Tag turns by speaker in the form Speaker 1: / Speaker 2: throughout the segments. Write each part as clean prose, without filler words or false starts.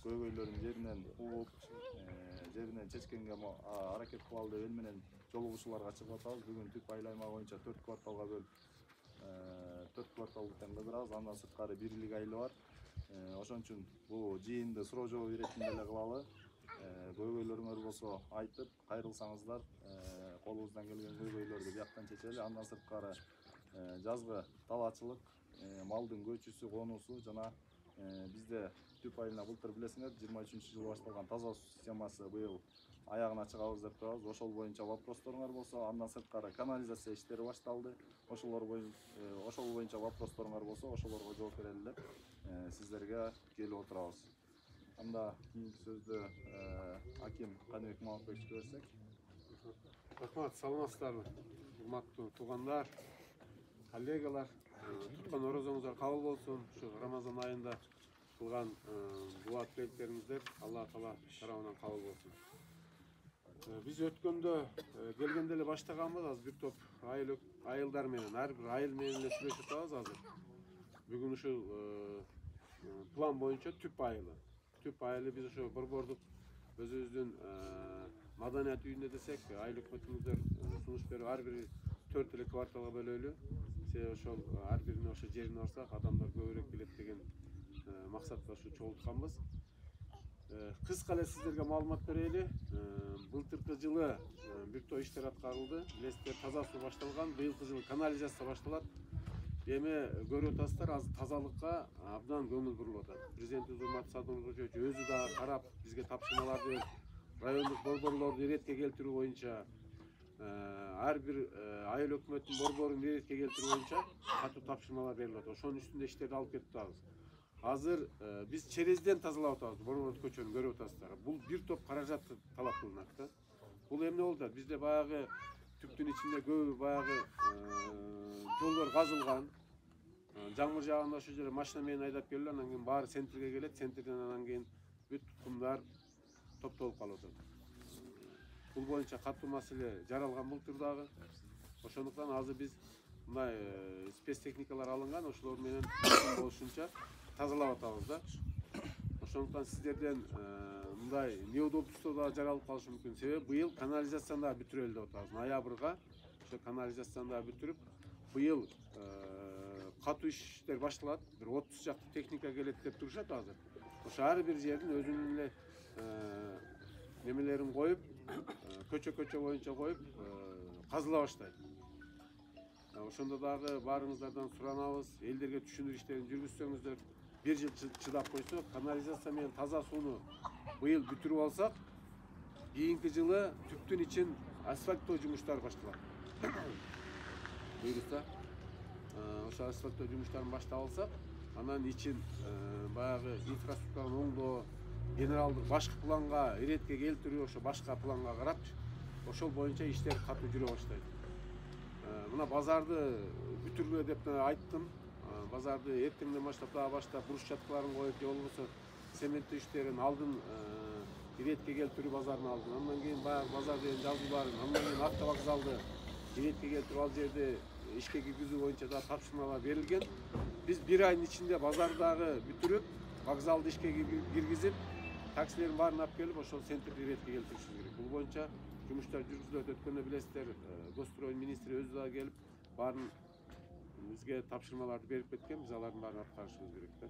Speaker 1: көйгөйлөрүн жеринен кууп, жеринен чечкенге аракет кылалы деп эл менен жолугушууларга чыгып атабыз. Бүгүн түп айыл аймагы боюнча 4 кварталга бөлүп 4 кварталды тең кыдырабыз. Андан сырткары бирлик айылы бар. Ошон үчүн бул жыйынды суроо жооп иретинде эле кылалы. Көйгөйлөрүңөр болсо айтып кайрылсаңыздар, колубуздан келген көйгөйлөрдү бияктан чечели. Андан сырткары жазгы талаачылык, малдын көчүүсү, конуусу жана бизде түп айылына былтыр билесиңер 23-жылы башталган таза суу системасы быйыл аягына чыгабыз деп турабыз. Ошол боюнча вопросторуңар болсо, андан сырткары канализация иштери башталды. Ошол боюнча вопросторуңар болсо, ошолорго жооп берели деп сиздерге келип отурабыз. Анда кийинки сөздү Аким Каныбек Маматбековичке берсек.
Speaker 2: Рахмат, саламатсыздарбы, урматтуу туугандар, коллегалар. Туткан орозоңуздар кабыл болсун. Ушу Рамазан айында кылган дуа тилектериңиздер Алла Таала тарабынан кабыл болсун. Биз өткөндө келгенде эле баштаганбыз. Азыр бир топ айылдар менен, ар бир айыл менен эле сүйлөшүп атабыз азыр. Бүгүн ушул план боюнча түп айылы. Түп айылы биз ошо борбордук өзүбүздүн маданият үйүндө десек, айыл өкмөтүңүздөр сунуш берип ар бир 4 эле кварталга бөлөлү. Себеби ошол ар бирине ошо жерине барсак, адамдар көбүрөөк келет деген максатта ушу чогултканбыз. Кыска эле сиздерге маалымат берели. Былтыркы жылы бир топ иштер аткарылды. Билесиздер, таза суу башталган, быйылкы жылы канализация башталат. Эми көрүп атасыздар, азыр тазалыкка абдан көңүл бурулуп атат. Президентибиз урматтуу Садыр Нуркожоевич өзү да карап, бизге тапшырмаларды берип, райондук борборлорду иретке келтирүү боюнча, ар бир айыл өкмөттүн борборун иретке келтирүү боюнча катуу тапшырмалар берилип атат. Ошонун үстүндө иштерди алып кетип атабыз. Азыр биз черезден тазалап атабыз, борбордук көчөнү көрүп атасыздар. Бул бир топ каражат талап кылынат да. Бул эмне болуп атат? Бизде баягы түптүн ичинде көбү баягы жолдор казылган. Жаңбыр жааганда ошол жерге машина менен айдап келип, анан кийин баары центрге келет. Центрден анан кийин бүт кумдар топтолуп калып атат. Бул боюнча катуу маселе жаралган былтыр дагы. Ошондуктан азыр биз мындай спецтехникалар алынган, ошолор менен болушунча тазалап атабыз да. Ошондуктан сиздерден мындай неудобство да жаралып калышы мүмкүн. Себеби быйыл канализацияны да бүтүрөлү деп атабыз. Ноябрга ошо канализацияны да бүтүрүп, быйыл катуу иштер башталат. Бир 30 жакты техника келет деп турушат азыр. Ошо ар бир жердин өзүнүн эле немелерин коюп, көчө боюнча коюп, казыла баштайт. Ошондо дагы баарыңыздардан суранабыз, элдерге түшүндүрүү иштерин жүргүзсөңүздөр, бир жыл чыдап койсо, канализация менен таза сууну быйыл бүтүрүп алсак, кийинки жылы түптүн ичин асфальттоо жумуштары башталат. Буюрса, ошо асфальттоо жумуштарын баштап алсак, анан ичин баягы инфраструктураны оңдоо, генералдык башкы планга иретке келтирүү, ошо башка планга карап, ошол боюнча иштер катуу жүрө баштайт. Мына базарды бүтүргүлө деп айттым. Базарды эртеңден баштап брусчаткаларын коюп, же болбосо цементтөө иштерин алдын иретке келтирүү, базардын алдын. Андан кийин баягы базар деген жазууларын, андан кийин автовокзалды иретке келтирип, ал жерде ишке киргизүү боюнча да тапшырмалар берилген. Биз бир айдын ичинде базардагы бүтүрүп, вокзалды ишке киргизип, таксилердин баарын алып келип, ошол центрди иретке келтиришибиз керек. Бул боюнча жумуштар жүргүзүлөт. Өткөндө билесиздер, Госстрой министри өзү да келип, баарын бизге тапшырмаларды берип кеткен. Биз алардын баарын аткарышыбыз керек да.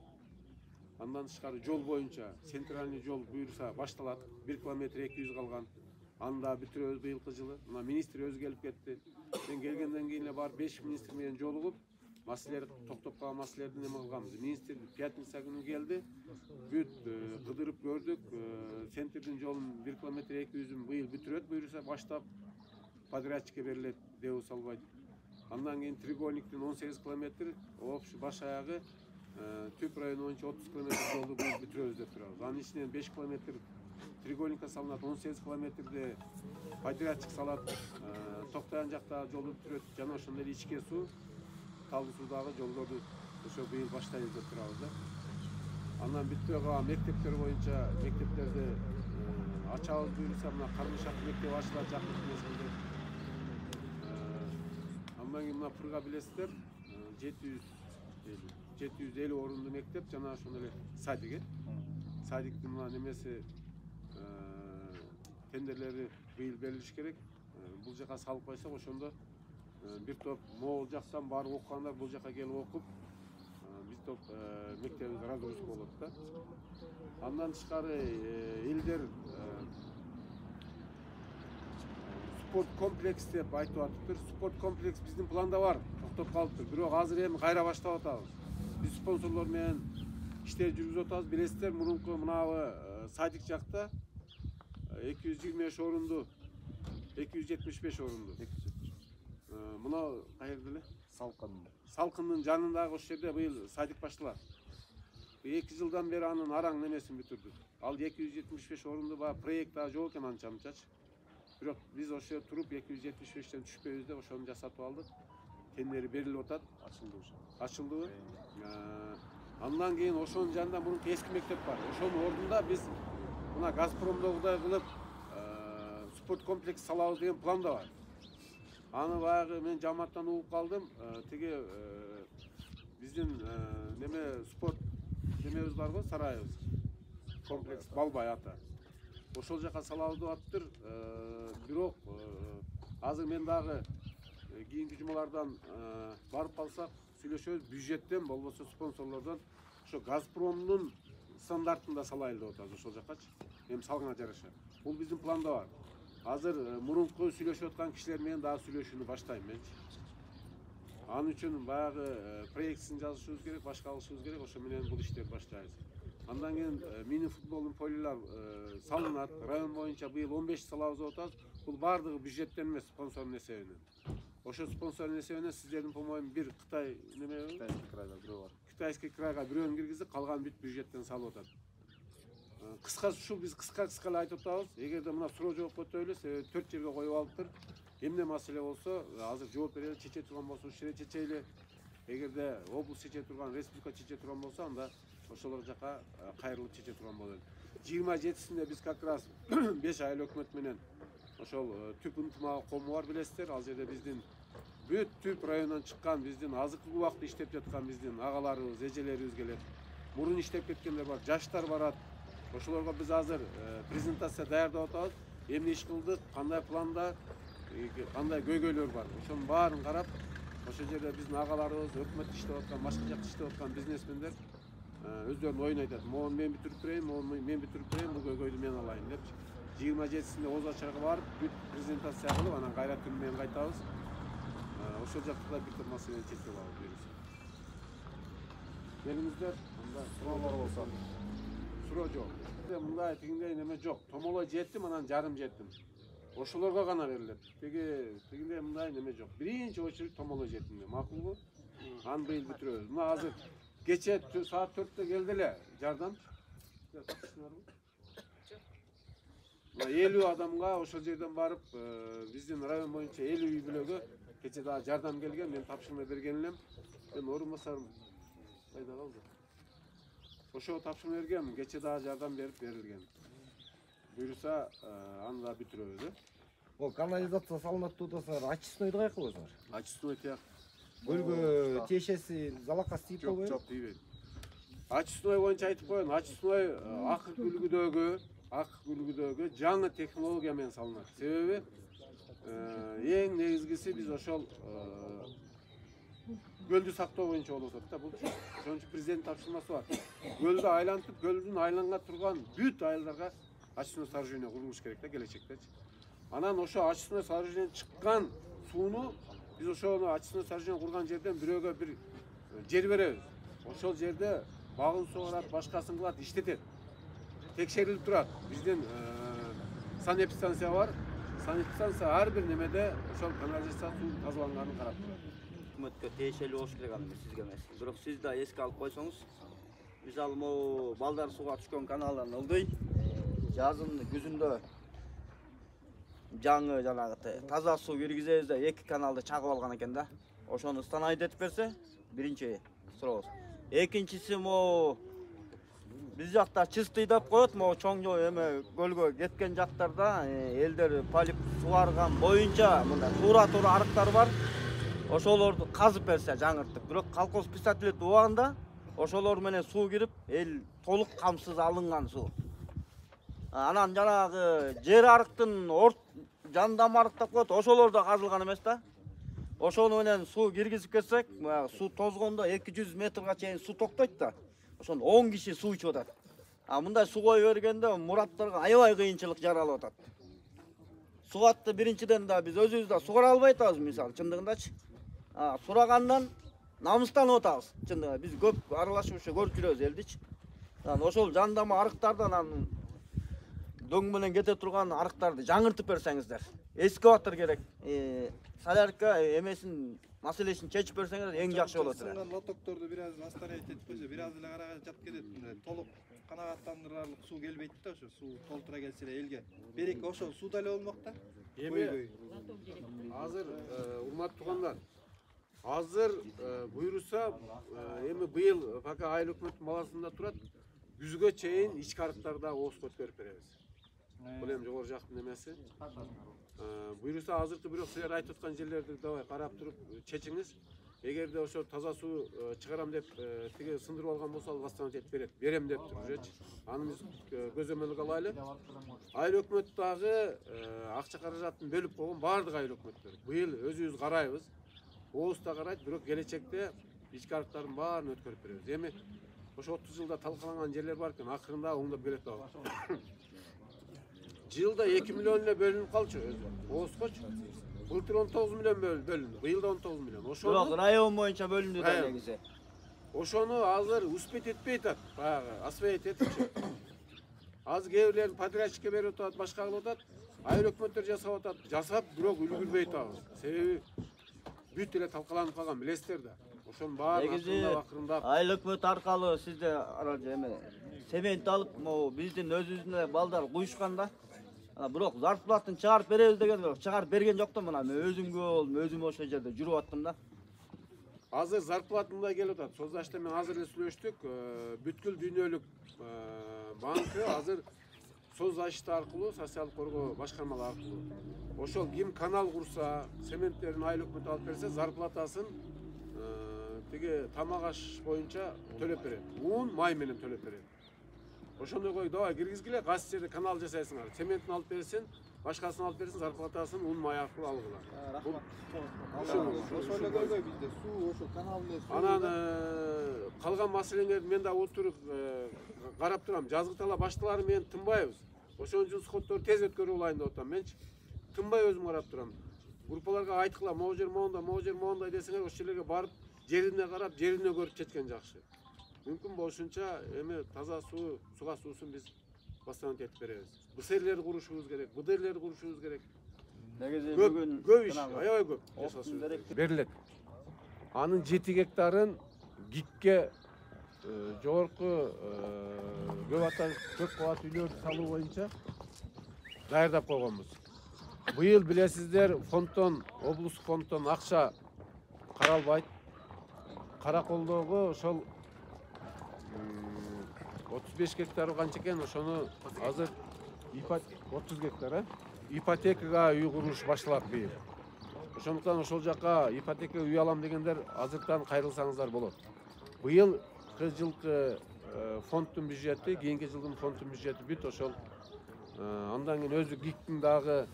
Speaker 2: Андан тышкары жол боюнча центральный жол буюрса башталат. 1 километр 200 калган. Аны да бүтүрөбүз быйылкы жылы. Мына министр өзү келип кетти. Мен келгенден кийин эле бар 5 министр менен жолугуп, маселелер токтоп калган маселелерди неме кылганбыз. Министр пятница күнү келди. Бүт кыдырып көрдүк. Центрдин жолун 1 километр 200-ün быйыл бүтүрөт, буюрса баштап подрядчикке берилет, деп салбайт. Андан кийин треугольниктин 18 километр, общий баш аягы түп району боюнча 30 километр жолду быйыл бүтүрөбүз деп турабыз. Анын ичинен 5 километр треугольникке салынат, 18 километрде подрядчик салат, токтоган жакта жолду бүтүрөт, жана ошондой эле ичке суу, талдуу суудагы жолдорду ошо быйыл баштайбыз деп турабыз да. Андан бүтпөй калган мектептер боюнча мектептерди ачабыз буюрса, мына Кармышак мектеби ачылат жакын мезгилде. Андан кийин мына Пырга билесиздер, 750 орунду мектеп жана ошондой эле Садиктин мына немеси тендерлери быйыл берилиш керек. Бул жака салып койсок ошондо бир топ могул жактан барып окугандар бул жака келип окуп бир топ мектебибиз разгрузка болот да. Андан тышкары элдер спорт комплекс деп айтып атыптыр. Спорт комплекс биздин планда бар, токтоп калыптыр. Бирок азыр эми кайра баштап атабыз. Биз спонсорлор менен иштер жүргүзүп атабыз. Билесиздер, мурунку мынабы садик жакта 225 орунду, 275 орунду. Мына каерде эле? Салкындын жанындагы ошол жерде быйыл садик башталат. 2 жылдан бери анын араң немесин бүтүрдүк. Ал 275 орунду проект да жок экен анча-мынчачы. Бирок биз ошол жерде туруп 275тен түшпөйбүз деп ошону жасатып алдык. Тендери берилип атат. Ачылдыбы? Андан кийин ошонун жанында мурунку эски мектеп бар. Ошонун ордунда биз мына Газпромдогудай кылып спорт комплекс салабыз деген план да бар. Аны баягы мен жамааттан угуп калдым. Тиги биздин неме спорт немебиз бар го, сарайыбыз. Комплекс Балбай аты. Ошол жака салабыз деп атыптыр. Бирок азыр мен дагы кийинки жумалардан барып калсак сүйлөшөбүз, бюджеттен болбосо спонсорлордон ошо Газпромдун стандартында салайлы деп атабыз ошол жакачы. Эми салганга жараша. Бул биздин планда бар. Азыр мурунку сүйлөшүп аткан кишилер менен дагы сүйлөшүүнү баштайм менчи. Анын үчүн баягы проектсин жазышыбыз керек, башка кылышыбыз керек, ошо менен бул иштерди баштайбыз. Андан кийин мини футболдун полелер салынат. Район боюнча быйыл 15 салабыз деп атабыз. Бул бардыгы бюджеттен эмес, спонсордун эсебинен. Ошо спонсордун эсебинен сиздердин, по-моему, бир Кытай неме Кытайский крайга бирөөнү киргизип, калган бүт бюджеттен салып атат. Кыска ушу биз кыска эле айтып атабыз. Эгерде мына суроо жооп кетпөйлү, себеби 4 жерге коюп алыптыр. Эмне маселе болсо, азыр жооп берели, чече турган болсо ушул жерде чечейли. Эгерде облус чече турган, республика чече турган болсо, анда ошолор жака кайрылып чече турган болот. 27-синде биз как раз 5 айыл өкмөт менен ошол түп ынтымагы кому бар, билесиздер. Ал жерде биздин бүт түп районунан чыккан, биздин азыркы убакта иштеп жаткан биздин агаларыбыз, эжелерибиз келет. Мурун иштеп кеткендер бар, жаштар барат. Ошолорго биз азыр презентация даярдап атабыз. Эмне иш кылдык, кандай планда, кандай көйгөйлөр бар. Ошонун баарын карап, ошол жерде биздин агаларыбыз, өкмөт иштеп аткан, башка жакта иштеп аткан бизнесмендер өздөрүнүн оюн айтат. Могуну мен бүтүрүп берейин, могуну мен бүтүрүп берейин, бул көйгөйдү мен алайын деп. 27-синде Оз Ачарга барып, бүт презентация кылып, анан кайра түнү менен кайтабыз. Ошол жакта да бир топ маселени чечип алабыз буюрса. Келиңиздер, анда суроолор болсо. Суроо жок. Мындай тигиндей неме жок. Томолой жеттим, анан жарым жеттим. Ошолорго гана берилет. Тигиндей мындай неме жок. Биринчи очередь томолой жеттим. Макулбу? Аны быйыл бүтүрөбүз. Мына азыр кече саат 4-тө келди эле жардам. 50 адамга ошол жерден барып, биздин район боюнча 50 үй бүлөгө кече дагы жардам келген, мен тапшырма берген элем. Мен орун басарым кайда калды? Ошо тапшырма бергенмин, кече дагы жардам берилген. Буюрса, аны да бүтүрөбүз.
Speaker 3: О, канализация салынат деп атасыңар, очистойду кай кыласыңар?
Speaker 2: Очистой тияк.
Speaker 3: Көлгө тиешеси залакасы тийип болбойбу?
Speaker 2: Жок, тийбейт. Очистой боюнча айтып коеюн, очистой акыркы үлгүдөгү жаңы технология менен салынат. Себеби эң негизгиси биз ошол көлдү сактоо боюнча болуп атат да. Бул ошон үчүн президент тапшырмасы бар. Көлдү айлантып, көлдүн айланга турган бүт айылдарга очистной сооружение курулуш керек да келечектечи. Анан ошо очистной сооружение чыккан сууну биз ошону очистной сооружение курган жерден бирөөгө бир жер беребиз. Ошол жерде багын сугарат, башкасын кылат, иштетет. Текшерилип турат. Биздин санэпидстанция бар. Санэпидстанция ар бир немеде ошол канализация суу тазаланганын карап турат.
Speaker 4: Өкмөткө тиешелүү болуш керек, аны сизге эмес. Бирок сиз да эске алып койсоңуз, мисалы могу балдар сууга түшкөн каналдан ылдый, жазын күзүндө жаңы жанагы таза суу киргизебиз да 2 каналды чагып алган экен да. Ошону станайдетип берсе, биринчи сурообуз. Экинчиси могу биз жакта чистый деп коет, могу чоң эме көлгө кеткен жактарда элдер полип сугарган боюнча мындай туура арыктар бар. Ошолорду казып берсе жаңыртып. Бирок колхоз писателет убагында ошолор менен суу кирип, эл толук камсыз алынган суу. Анан жанагы жер арыктын жандам арык деп коет, ошолор да казылган эмес да. Ошону менен суу киргизип кетсек, суу тозгондо 200 метрге чейин суу токтойт да. Ошону 10 киши суу ичип атат. Мындай суу кой бергенде мураттарга аябай кыйынчылык жаралып атат. Сугатты биринчиден да биз өзүбүз да сугара албай атабыз, мисалы чындыгындачы. Сурагандан намыстанып атабыз. Чындыгында биз көп аралашып ушу көрүп жүрөбүз элдичи. Ошол жандама арыктардан дөң менен кете турган арыктарды жаңыртып берсеңиздер. Эскаватор керек. Солярка эмесин маселесин чечип берсеңиздер эң жакшы болот эле.
Speaker 3: Сынган лотокторду бир аз настарать этип койсо, бир аз эле карага жат кетет. Толук канааттандырарлык суу келбейт да, ошо суу толтура келсе эле элге. Береки ошол суу да эле болмок да.
Speaker 2: Эми азыр урматтуу туугандар, азыр буйруса эми быйыл пока айыл өкмөттүн баласында турат, күзгө чейин ички арыктарда ооз көтөрүп беребиз. Бул эми жогору жактын эмеси. Буйруса азыркы бирок силер айтып аткан жерлерди давай карап туруп чечиңиз. Эгерде ошо таза суу чыгарам деп тиги сындырып алган болсо, ал бастан этип берет. Берем деп турчу. Аны биз көзөмөлгө алайлы. Айыл өкмөт дагы акча каражатын бөлүп койгон баардык айыл өкмөттөр. Быйыл өзүбүз карайбыз. Ооз да карайт, бирок келечекте ички арыктардын баарын өткөрүп беребиз. Эми ошо 30 жылда талкаланган жерлер бар экен, акырында оңдоп келет дагы. Жылда 2 миллион эле бөлүнүп калчу өзү. Оозгочу. Былтыр 19 миллион бөлүндү. Быйыл да 19 миллион.
Speaker 4: Бирок район боюнча бөлүндү да негизи.
Speaker 2: Ошону азыр успеть этпей атат, баягы освоить этипчи. Азыр кээ бирлерин подрядчикке берип атат, башка кылып атат. Айыл өкмөттөр жасап атат. Жасап, бирок үлгүрбөй атабыз. Себеби бүт эле талкаланып калган, билесиздер да. Ошонун баарын акырындап
Speaker 4: айыл өкмөт аркылуу сизде эме семент алып, биздин өзүбүздүн балдар куюшкан да. Бирок зарплатын чыгарып беребиз деген, бирок чыгарып берген жок да. Мына мен өзүм ошол жерде жүрүп аттым да.
Speaker 2: Азыр зарплатым да келип атат. Создашта мен азыр эле сүйлөштүк. Бүткүл дүйнөлүк банкы азыр создашта аркылуу, социалдык коргоо башкармалары аркылуу. Ошол ким канал курса, сементтерин айыл өкмөт алып берсе, зарплатасын тиги тамак аш боюнча төлөп берет. Ун, май менен төлөп берет. Ошондой кой, давай киргизгиле, кайсы жерде канал жасайсыңар. Цементин алып берсин, башкасын алып берсин, зарплатасын ун, май аркылуу алгыла.
Speaker 3: Ошол эле көйгөй бизде суу, ошо канал менен суу.
Speaker 2: Анан калган маселелерди мен да отуруп карап турам. Жазгытала башталары менен тынбайбыз. Ошон үчүн сходторду тез өткөрүп алайын деп атам. Менчи тынбай өзүм карап турам. Группаларга айткыла, могу жер моундай десеңер, ошол жерлерге барып, жерине карап, жерине көрүп четкен жакшы. Мүмкүн болушунча эми таза суу, суга суусун биз бастан этип беребиз. БСРлер курушубуз керек, БДРлер курушубуз керек.
Speaker 4: Негизи бүгүн
Speaker 2: көп иш, аябай көп жасашыбыз керек. Берилет. Анын 7 гектарын ГИКке жогорку көп кабат үйлөрдү салуу боюнча даярдап койгонбуз. Быйыл билесиздер, фонддон, облустук фонддон акча каралбайт. Караколдогу ошол 35 гектар канча экен, ошону азыр 30 гектар, ипотекага үй куруш башталат быйыл. Ошондуктан ошол жака ипотека үй алам дегендер азыртан кайрылсаңыздар болот. Быйылкы жылкы фонддун бюджети, кийинки жылдын фонддун бюджети бүт ошол. Андан кийин өзү ГИКтин дагы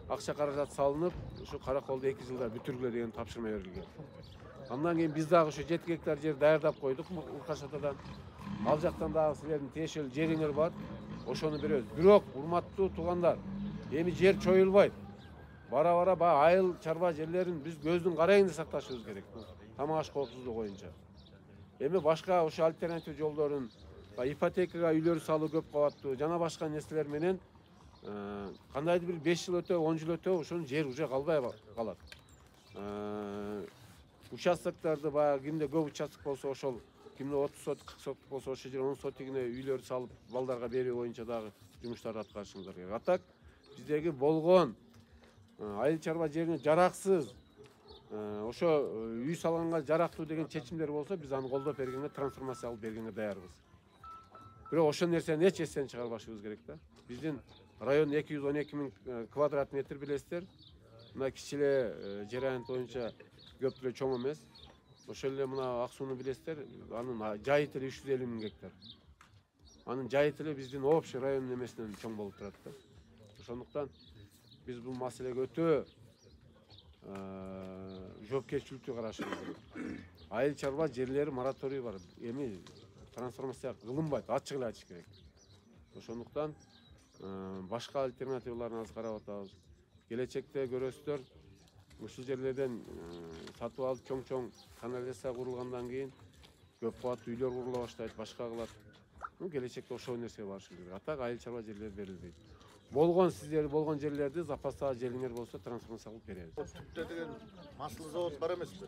Speaker 2: акча каражат салынып, ушу Караколду 2 жылда бүтүргүлө деген тапшырма берилген. Андан кийин биз дагы ушу 7 гектар жер даярдап койдук Уркашатадан. Ал жактан дагы силердин тиешелүү жериңер бар. Ошону беребиз. Бирок, урматтуу туугандар, эми жер чоюлбайт. Бара-бара айыл чарба жерлерин биз көздүн карайында сакташыбыз керек. Тамак аш коопсуздугу боюнча. Эми башка ошо альтернатив жолдорун, ипотекага үйлөр салуу көп кабаттуу, жана башка нерселер менен кандайдыр бир 5 жыл өтө, 10 жыл өтө ошонун жер уже калбай калат. Участоктарды кимде көп участок болсо ошол, кимде 30 соток, 40 соток болсо ошол жер 10 сотигине үйлөрдү салып, балдарга берүү боюнча дагы жумуштарды аткарышыңыздар керек. Атак биздеги болгон айыл чарба жерине жараксыз, ошо үй салганга жарактуу деген чечимдер болсо, биз аны колдоп бергенге, трансформация алып бергенге даярбыз. Бирок ошол нерсени эч эстен чыгарбашыбыз керек да. Биздин район 212 000 квадрат метр билесиздер. Мына кичиле жер айнт боюнча көп деле чоң эмес. Ошол эле мына ак сууну билесиздер, анын жайы тили 350 000 гектар. Анын жайы тили биздин общий район эмесинен чоң болуп турат да. Ошондуктан биз бул маселеге өтө жоопкерчиликтүү карашыбыз керек. Айыл чарба жерлери мораторий бар. Эми трансформация кылынбайт, ачык эле айтыш керек. Ошондуктан башка альтернативаларын аз карап атабыз. Келечекте көрөсүздөр, ушул жерлерден сатып алып чоң канализация курулгандан кийин көп кабаттуу үйлөр курула баштайт, башка кылат. Келечекте ошол нерсеге барыш керек. Атак айыл чарба жерлер берилбейт. Болгон жерлерди запастагы жериңер болсо трансформация кылып беребиз.
Speaker 5: Түптө деген маслы завод бар эмеспи?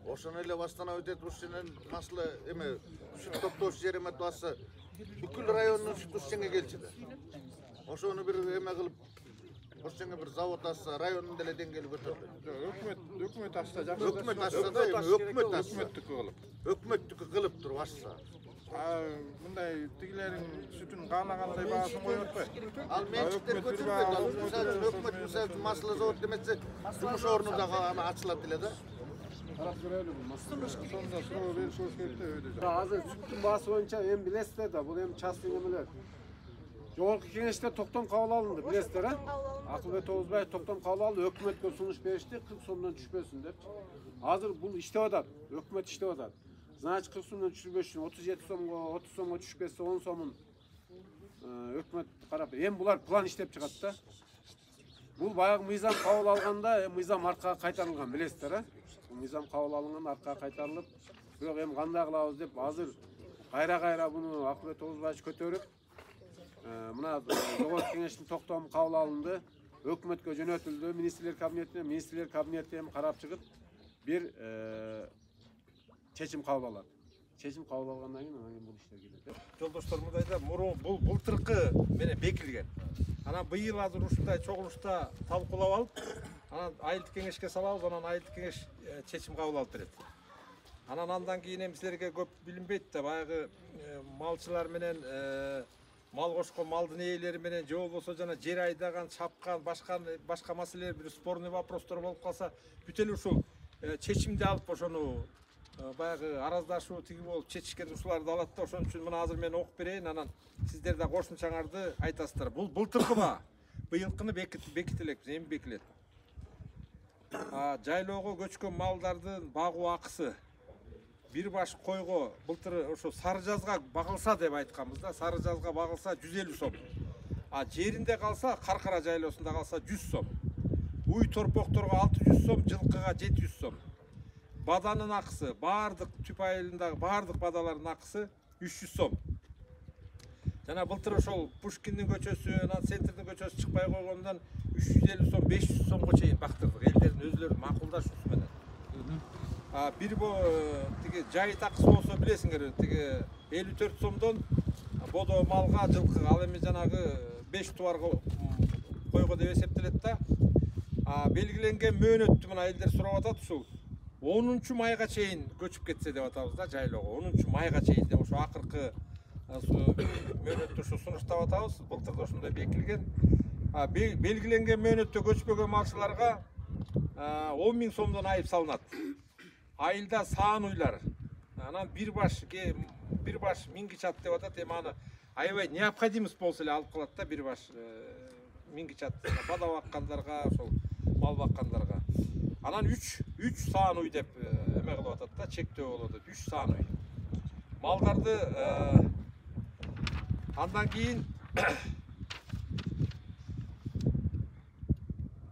Speaker 5: Ошону эле баштан өтөт, ушунун маслы эме сүт топтоочу жер эме туасы бүкүл райондун сүт ушчеңе келчү да. Ошону бир эме кылып ошчеңе бир завод ачса, райондун деле деңгээли көтөрүлөт.
Speaker 3: Өкмөт ачса жакшы.
Speaker 5: Өкмөт ачса да, өкмөттүкү кылып. Өкмөттүкү кылып туруп ачса.
Speaker 3: Мындай тигилерин сүтүн каалагандай баасын коюп атпайбы?
Speaker 5: Ал менчиктер көтөрбөйт. Ал мисалы үчүн өкмөт мисалы үчүн маслы завод демесе, жумуш орну дагы ачылат эле да.
Speaker 2: Карап көрөлү бул маселени.
Speaker 3: Сонда суроо беришибиз керек да өйдө.
Speaker 2: Азыр сүттүн баасы боюнча эми билесиздер да, бул эми частный эмелер. Жогорку кеңеште токтом кабыл алынды, билесиздер, Акылбек Тогузбаев токтом кабыл алды, өкмөткө сунуш беришти, 40 сомдон түшпөсүн деп. Азыр бул иштеп атат, өкмөт иштеп атат. Значит, 40 сомдон түшүрбөш үчүн 37 сомго, 30 сомго түшпөсө 10 сомун өкмөт карап, эми булар план иштеп чыгат да. Бул баягы мыйзам кабыл алганда, мыйзам аркага кайтарылган, билесиздер, Бул мыйзам кабыл алынган, аркага кайтарылып, бирок эми кандай кылабыз деп азыр кайра буну Акылбек Тогузбаевич көтөрүп, мына жогорку кеңештин токтому кабыл алынды, өкмөткө жөнөтүлдү, министрлер кабинети эми карап чыгып бир чечим кабыл алат. Чечим кабыл алгандан кийин бул иштер кетет.
Speaker 3: Жолдоштор мындайда бул былтыркы менен бекилген. Анан быйыл азыр ушундай чогулушта талкуулап алып, анан айылдык кеңешке салабыз, анан айылдык кеңеш чечим кабыл алып берет. Андан кийин эми силерге көп билинбейт да, баягы малчылар менен мал кошкон малдын ээлери менен же болбосо жана жер айдаган, чапкан, башка маселелер бир спорный вопростор болуп калса, бүт эле ушул чечимди алып ошону баягы араздашуу тиги болуп чечишкен ушуларды алат да. Ошон үчүн мына азыр мен окуп берейин, анан сиздер да кошумчаңарды айтасыздар. Бул былтыркыба, быйылкыны беките элекпиз, эми бекилет. Жайлоого көчкөн малдардын багуу акысы бир баш койго былтыр ошо сары жазга багылса деп айтканбыз да. Сары жазга багылса 150 сом. Жеринде калса, Каркара жайлоосунда калса 100 сом. Уй торпокторго 600 сом, жылкыга 700 сом. Баданын акысы, баардык түп айылындагы баардык бадалардын акысы 300 сом. Жана былтыр ошол Пушкиндин көчөсү, анан центрдин көчөсү чыкпай койгондон 350 сом, 500 сомго чейин бактырдык элдердин өзлөрүнүн макулдашуусу менен. Бир тиги жай таксы болсо билесиңер, тиги 54 сомдон бодо малга, жылкыга, ал эми жанагы 5 тубарга койго деп эсептелет да. Белгиленген мөөнөттү мына элдер сурап атат, ушул 10 майга чейин көчүп кетсе деп атабыз да жайлоого. 10 майга чейин деп ошо акыркы мөөнөттү ушу сунуштап атабыз. Былтыр ошондой бекилген. Белгиленген мөөнөттө көчпөгөн малчыларга 10 000 сомдон айып салынат. Айылда саан уйлар. Анан бир баш 1000 чат деп атат. Эми аны аябай необходимость болсо эле алып калат да, бир баш 1000 чат бада баккандарга, ошол мал баккандарга. Анан 3 саан уй деп эме кылып атат да, чектөө болот деп 3 саан уй. Малдарды андан кийин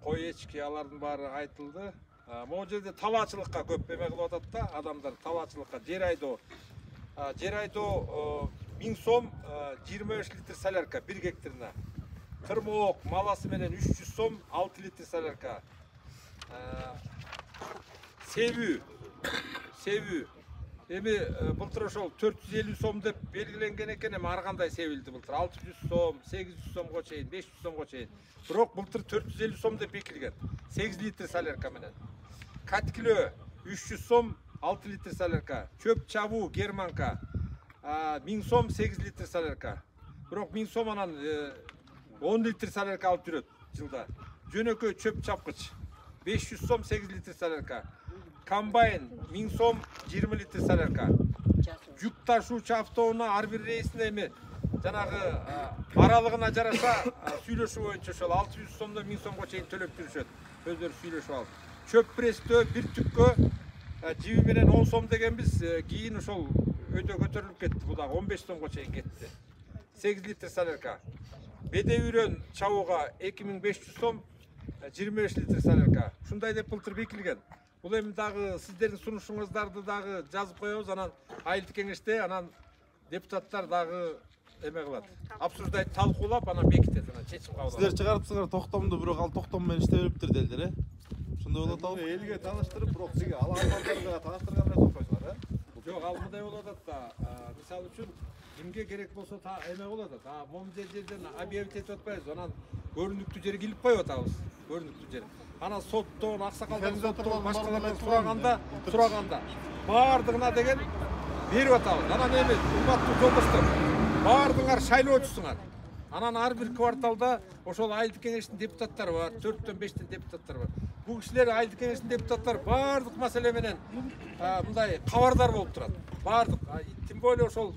Speaker 3: кой эчки алардын баары айтылды. Могу жерде табаачылыкка көп эме кылып атат да, адамдар табаачылыкка жер айдоо. Жер айдоо 1000 сом 25 литр солярка 1 гектарына. Кырмоок маласы менен 300 сом 6 литр солярка. Себүү. Эми былтыр ошол 450 сом деп белгиленген экен, эми ар кандай себилди былтыр. 600 сом, 800 сомго чейин, 500 сомго чейин. Бирок былтыр 450 сом деп бекилген. 8 литр солярка менен. Каткилөө 300 сом 6 литр солярка. Чөп чабуу Германка 1000 сом 8 литр солярка. Бирок 1000 сом анан 10 литр солярка алып жүрөт жылда. Жөнөкөй чөп чапкыч 500 сом 8 литр солярка. комбайн 1000 сом 20 литр солярка. Жүк ташуучу автоунаа ар бир рейсине эми жанагы аралыгына жараша сүйлөшүү боюнча ошол 600 сомдон 1000 сомго чейин төлөп жүрүшөт. Өздөрү сүйлөшүп алып. Чөп пресстөө бир түккө жиби менен 10 сом дегенбиз, кийин ошол өйдө көтөрүлүп кетти. Бул дагы 15 сомго чейин кетти. 8 литр солярка. Беде үйрөн чабууга 2500 сом 25 литр солярка. Ушундай деп былтыр бекилген. Бул эми дагы сиздердин сунушуңуздарды дагы жазып коебуз, анан айылдык кеңеште, анан депутаттар дагы эме кылат. Обсуждайт, талкуулап, анан бекитет, анан чечим кабыл алат.
Speaker 6: Сиздер чыгарыпсыңар токтомду, бирок ал токтом менен иштей бериптир делдер, ошондой болот атабы?
Speaker 1: Элге тааныштырып, бирок сиге ал амалдарга тааныштырган эмес окшойсуңар,
Speaker 3: Жок, ал мындай болот да. Мисалы үчүн кимге керек болсо эме болот да. Момун жерден объявить этип атпайбыз, анан көрүнүктүү жерге илип коюп атабыз. Көрүнүктүү жер. Анан соттон, аксакалдан соттон, башкалардан сураганда баардыгына деген берип атабыз. Анан эми урматтуу жолдоштор, баардыгыңар шайлоочусуңар. Анан ар бир кварталда ошол айылдык кеңештин депутаттары бар, 4-төн 5тен депутаттар бар. Бул кишилер айылдык кеңештин депутаттары баардык маселе менен мындай кабардар болуп турат. Баардык, тем более ошол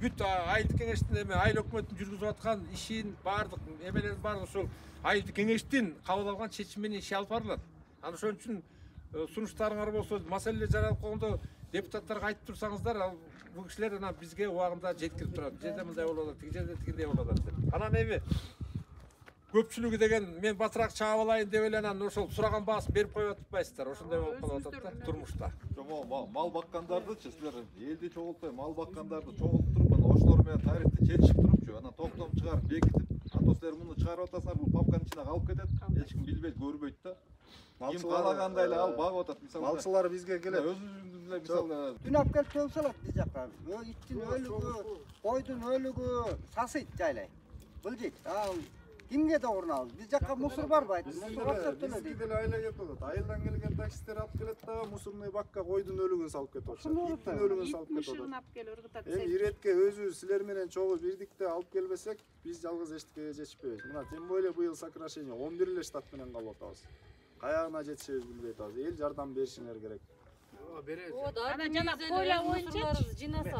Speaker 3: бүт айылдык кеңештин эме айыл өкмөтүн жүргүзүп аткан ишин баардык эмелерин баары ошол айылдык кеңештин кабыл алган чечими менен иш алып барылат. Анан ошон үчүн сунуштарыңар болсо, маселелер жаралып калганда депутаттарга айтып турсаңыздар, ал бул кишилер анан бизге убагында жеткирип турат. Бул жерде мындай болуп атат, тиги жерде тигиндей болуп атат деп. Анан эми көпчүлүгү деген мен батыраак чаап алайын деп эле анан ошол сураган баасын берип коюп атпайсыздар. Ошондой болуп калып атат да турмушта.
Speaker 6: Мал баккандардычы силер элди чогултпай мал баккандарды чогултуп туруп, ошолор менен тарихти чечишип турупчу, анан токтом чыгарып бекитип, ато силер муну чыгарып атасыңар, бул папканын ичине калып кетет. Эч ким билбейт, көрбөйт да. Ким каалагандай эле ал багып атат. Мисалы
Speaker 1: Малчылар бизге келет.
Speaker 6: өзүбүздүн эле мисалы
Speaker 7: Түнап келип төгүп салат биз жака. Иттин өлүгү, койдун өлүгү сасыйт жайлай. Былжыйт. Ал кимге да урнабыз? Биз жака мусор барбайт. Мусор акча төлөйт.
Speaker 1: Бизге деле айла кетип атат. Айылдан келген таксисттер алып келет да, мусорный бакка койдун өлүгүн салып кетип атышат. Иттин өлүгүн салып кетип атат.
Speaker 8: алып келип ыргытат.
Speaker 1: Эми иретке өзүбүз силер менен чогуу бирдикте алып келбесек, биз жалгыз эчтекеге жетишпейбиз. Мына тем более быйыл сокращение 11 эле штат менен калып атабыз. Каягына жетишебиз билбей атабыз. Эл жардам беришиңер керек.
Speaker 8: Анан жана